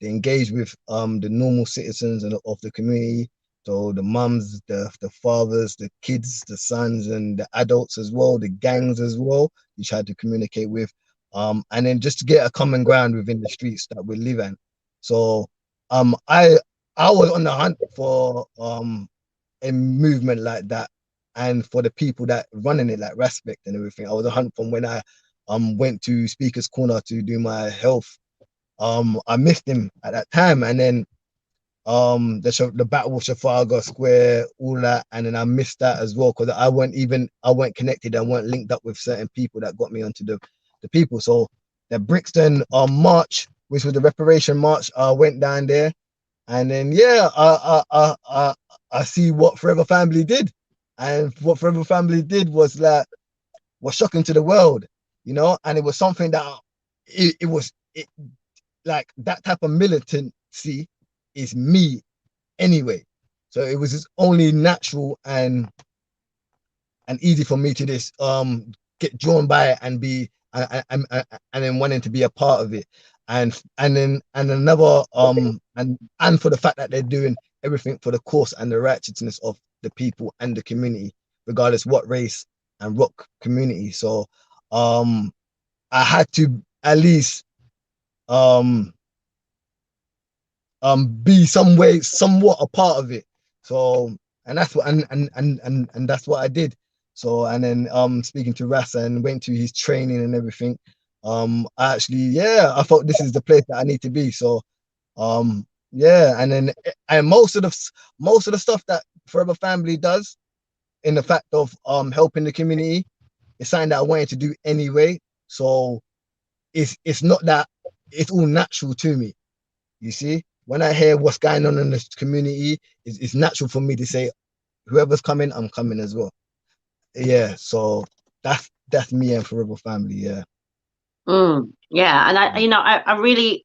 engage with the normal citizens of the community. So the mums, the fathers, the kids, the sons, and the adults as well, the gangs as well, you try to communicate with. And then just to get a common ground within the streets that we live in. So I was on the hunt for a movement like that, and for the people that running it, like Respect and everything. I was a hunt from when I went to Speaker's Corner to do my health. I missed him at that time, and then the battle of Trafalgar Square, all that, and then I missed that as well because I weren't connected, I weren't linked up with certain people that got me onto the people. So the Brixton march, which was the reparation march, I went down there, and then yeah, I see what Forever Family did, and what Forever Family did was shocking to the world, you know, and it was something that like that type of militancy is me anyway. So it was just only natural and easy for me to just get drawn by it and be and then wanting to be a part of it. And another and for the fact that they're doing everything for the cause and the righteousness of the people and the community, regardless what race and what community. So I had to at least be some way somewhat a part of it. So and that's what and that's what I did. So and then speaking to Ras and went to his training and everything. I actually, yeah, I thought this is the place that I need to be. So yeah, and most of the stuff that Forever Family does in the fact of helping the community is something that I wanted to do anyway. So it's not that it's all natural to me. You see, when I hear what's going on in the community, it's natural for me to say, whoever's coming, I'm coming as well. Yeah, so that's me and Forever Family. Yeah. Yeah, and I really,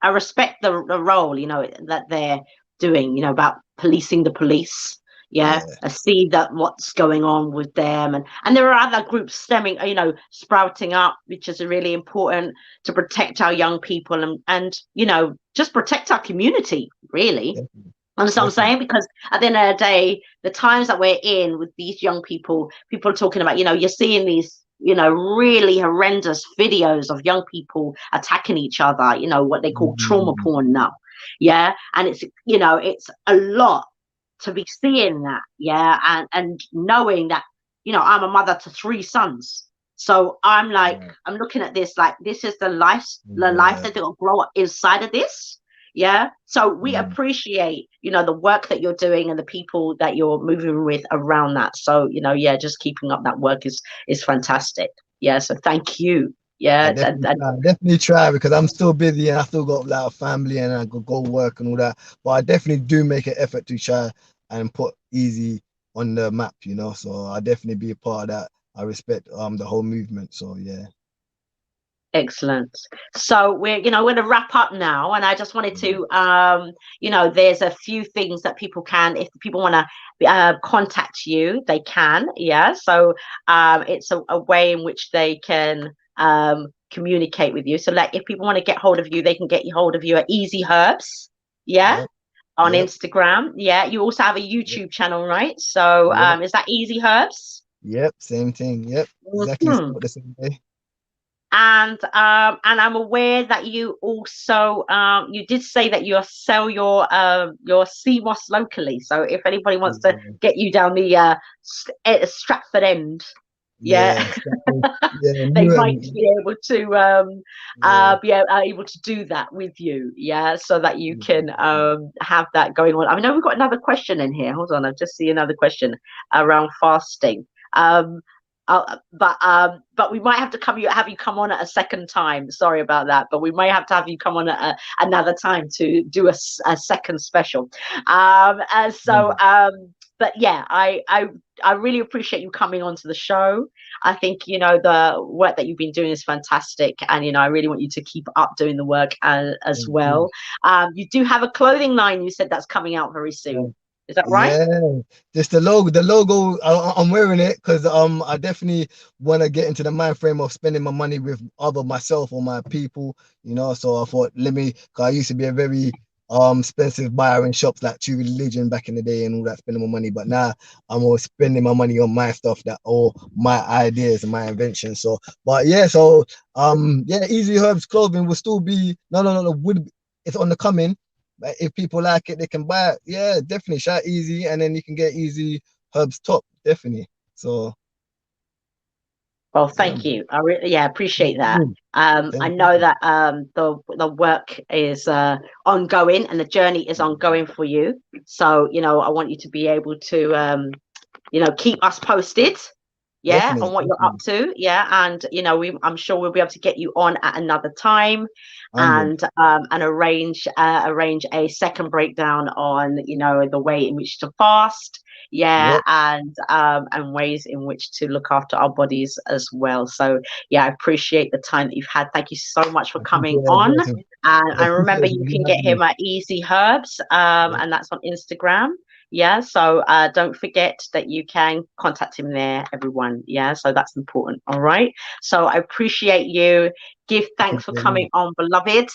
I respect the role, that they're doing, about policing the police. Yeah, Yeah. I see that what's going on with them, and there are other groups stemming, sprouting up, which is really important to protect our young people and just protect our community, really. Definitely. Understand what I'm Definitely. saying? Because at the end of the day, the times that we're in with these young people are talking about, you're seeing these, really horrendous videos of young people attacking each other, what they call trauma Mhm. porn now. Yeah. And it's a lot to be seeing that. Yeah. And knowing that, I'm a mother to 3 sons. So I'm like, Right. I'm looking at this like this is the life Yeah. that they're gonna grow up inside of this. Yeah. So we Mm. appreciate, the work that you're doing and the people that you're moving with around that. So, yeah, just keeping up that work is fantastic. Yeah. So thank you. I Yeah. definitely try because I'm still busy and I still got like a family and I go work and all that. But I definitely do make an effort to try and put Easy on the map, you know. So I definitely be a part of that. I respect the whole movement. So yeah. Excellent. So we're going to wrap up now, and I just wanted Yeah. to there's a few things that people can, if people want to contact you, they can. Yeah. So it's a way in which they can communicate with you. So like if people want to get hold of you, they can get hold of you at EaziHerbs. Yeah. Yep. On Yep. Instagram. Yeah. You also have a Yep. YouTube channel, right? So Yep. is that EaziHerbs? Yep. Same thing. Yep. Exactly. Mhm. Spelled the same way. And I'm aware that you also you did say that you sell your sea moss locally. So if anybody wants to Yeah. get you down the Stratford end, yeah, Yeah. Exactly. Yeah. they New might and be able to yeah. able to do that with you, yeah, so that you Yeah. can have that going on. I know we've got another question in here. Hold on, I've just seen another question around fasting. But we might have to have you come on at a second time. Sorry about that, but we may have to have you come on at another time to do a second special. But yeah, I really appreciate you coming onto the show. I think, you know, the work that you've been doing is fantastic, and you know, I really want you to keep up doing the work as well. You do have a clothing line, you said, that's coming out very soon. Is that right? Yeah, just the logo. The logo, I'm wearing it because I definitely want to get into the mind frame of spending my money with either myself or my people, you know. So I thought, cause I used to be a very expensive buyer in shops like True Religion back in the day and all that, spending my money. But now I'm always spending my money on my stuff, that or my ideas and my inventions. So, but yeah, so yeah, EaziHerbs clothing will still be it's on the coming. But if people like it, they can buy it. Yeah, definitely. Shout Easy, and then you can get EaziHerbs top, definitely. So, well, thank you. I really, appreciate that. I know that the work is ongoing, and the journey is ongoing for you. So, you know, I want you to be able to, you know, keep us posted. Yeah, on what you're up to. Yeah, and you know, I'm sure we'll be able to get you on at another time, and arrange a second breakdown on, you know, the way in which to fast. Yeah, and ways in which to look after our bodies as well. So yeah, I appreciate the time that you've had. Thank you so much for coming on. And remember, you can get him at EaziHerbs, and that's on Instagram. Yeah, so don't forget that you can contact him there, everyone. Yeah, so that's important. All right, so I appreciate you. Give thanks for coming on, beloved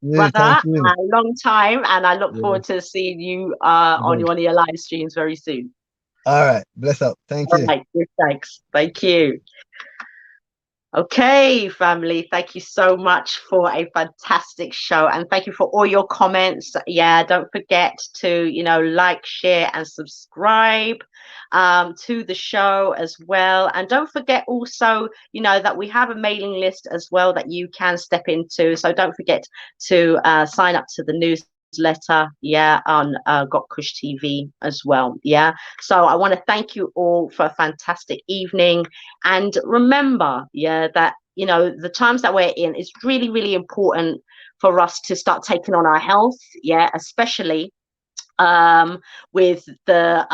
brother. A long time, and I look forward to seeing you on one of your live streams very soon. All right, bless up. Thank you. All right, give thanks. Thank you. Okay, family, thank you so much for a fantastic show, and thank you for all your comments. Yeah, don't forget to, you know, like, share and subscribe to the show as well. And don't forget also, you know, that we have a mailing list as well that you can step into. So don't forget to sign up to the newsletter, on Got Kush TV as well. Yeah, so I want to thank you all for a fantastic evening, and remember, that, you know, the times that we're in, is really, really important for us to start taking on our health. Yeah, especially with the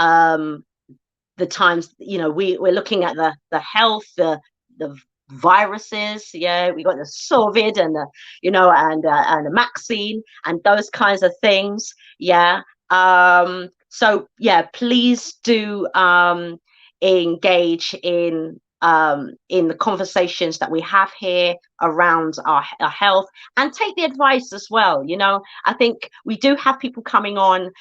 times, you know, we're looking at the health, the viruses. Yeah, we got the COVID and the, you know, and the vaccine and those kinds of things. Yeah, so yeah, please do engage in the conversations that we have here around our health, and take the advice as well. You know, I think we do have people coming on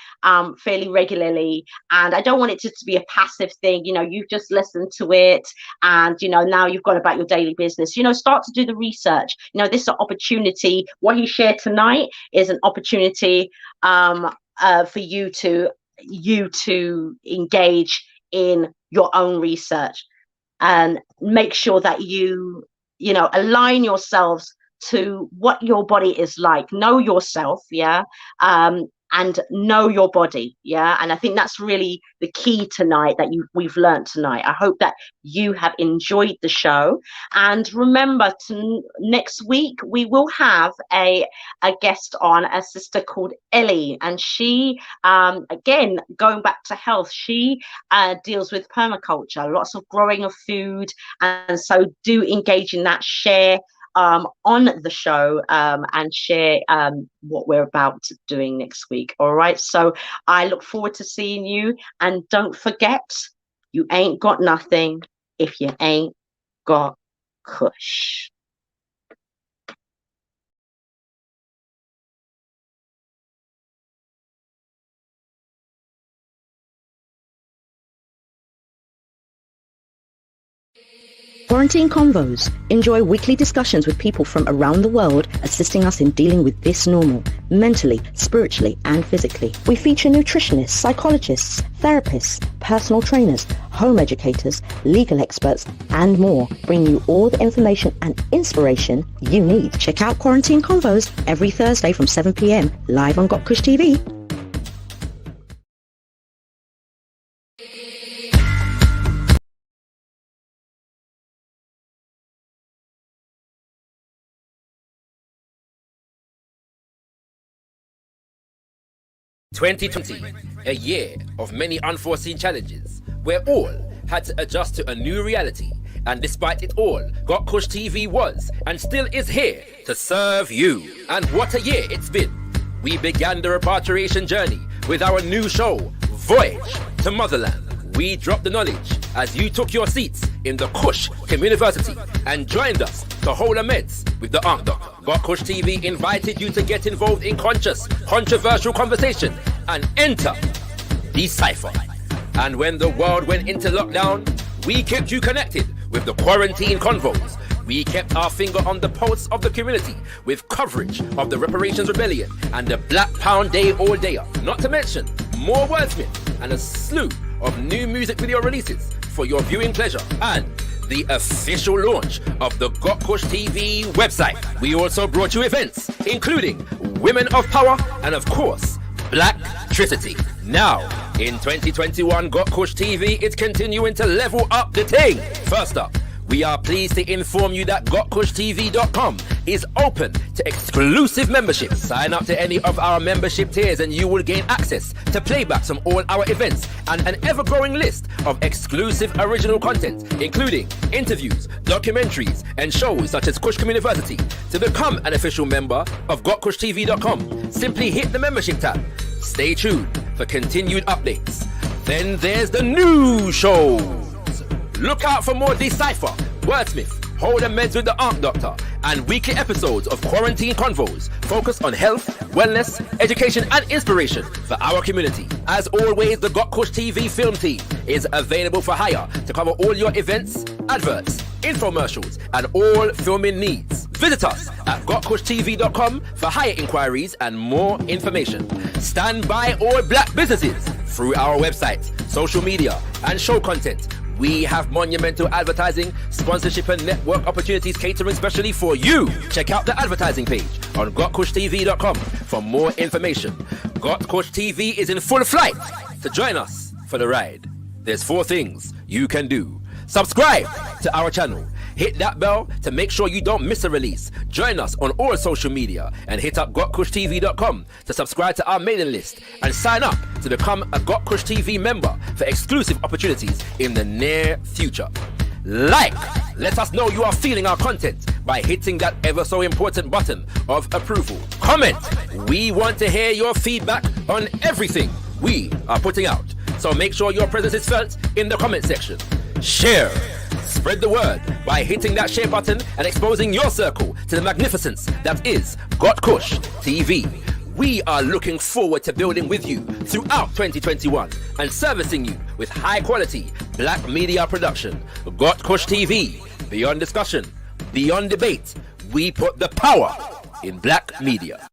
fairly regularly, and I don't want it to be a passive thing. You know, you've just listened to it, and you know, now you've gone about your daily business. You know, start to do the research. You know, this is an opportunity. What he shared tonight is an opportunity for you to engage in your own research, and make sure that you know, align yourselves to what your body is like. Know yourself, and know your body. Yeah, and I think that's really the key tonight that we've learned tonight. I hope that you have enjoyed the show, and remember, next week we will have a guest on, a sister called Ellie, and she again, going back to health, she deals with permaculture, lots of growing of food, and so do engage in that, share on the show, and share what we're about doing next week. All right, so I look forward to seeing you, and don't forget, you ain't got nothing if you ain't got Kush. Quarantine Convos. Enjoy weekly discussions with people from around the world, assisting us in dealing with this normal, mentally, spiritually, and physically. We feature nutritionists, psychologists, therapists, personal trainers, home educators, legal experts, and more, bringing you all the information and inspiration you need. Check out Quarantine Convos every Thursday from 7 p.m. live on Got Kush TV. 2020, a year of many unforeseen challenges, where all had to adjust to a new reality. And despite it all, Got Kush TV was and still is here to serve you. And what a year it's been. We began the repatriation journey with our new show, Voyage to Motherland. We dropped the knowledge as you took your seats in the Kush Community and joined us to hold a meds with the Ankh Doctor. Got Kush TV invited you to get involved in conscious, controversial conversation and enter Decipher. And when the world went into lockdown, we kept you connected with the quarantine convos. We kept our finger on the pulse of the community with coverage of the Reparations Rebellion and the Black Pound Day all day up. Not to mention more wordsmith and a slew of new music video releases for your viewing pleasure, and the official launch of the Got Kush TV website. We also brought you events including Women of Power and of course Blacktricity. Now in 2021, Got Kush TV is continuing to level up the thing. First up, we are pleased to inform you that gotkushtv.com is open to exclusive membership. Sign up to any of our membership tiers and you will gain access to playbacks from all our events and an ever-growing list of exclusive original content, including interviews, documentaries, and shows such as Kush Community. To become an official member of gotkushtv.com, simply hit the membership tab. Stay tuned for continued updates. Then there's the new shows. Look out for more Decipher, Wordsmith, Hold a Meds with the Ankh Doctor, and weekly episodes of Quarantine Convos focused on health, wellness, education, and inspiration for our community. As always, the Got Kush TV film team is available for hire to cover all your events, adverts, infomercials, and all filming needs. Visit us at gotkushtv.com for hire inquiries and more information. Stand by all black businesses through our website, social media, and show content. We have monumental advertising, sponsorship, and network opportunities catering specially for you. Check out the advertising page on gotkushtv.com for more information. Got Kush TV is in full flight to join us for the ride. There's 4 things you can do. Subscribe to our channel. Hit that bell to make sure you don't miss a release. Join us on all social media and hit up gotkushtv.com to subscribe to our mailing list and sign up to become a Got Kush TV member for exclusive opportunities in the near future. Let us know you are feeling our content by hitting that ever so important button of approval. Comment. We want to hear your feedback on everything we are putting out. So make sure your presence is felt in the comment section. Share. Spread the word by hitting that share button and exposing your circle to the magnificence that is Got Kush TV. We are looking forward to building with you throughout 2021 and servicing you with high quality black media production. Got Kush TV. Beyond discussion, beyond debate, we put the power in black media.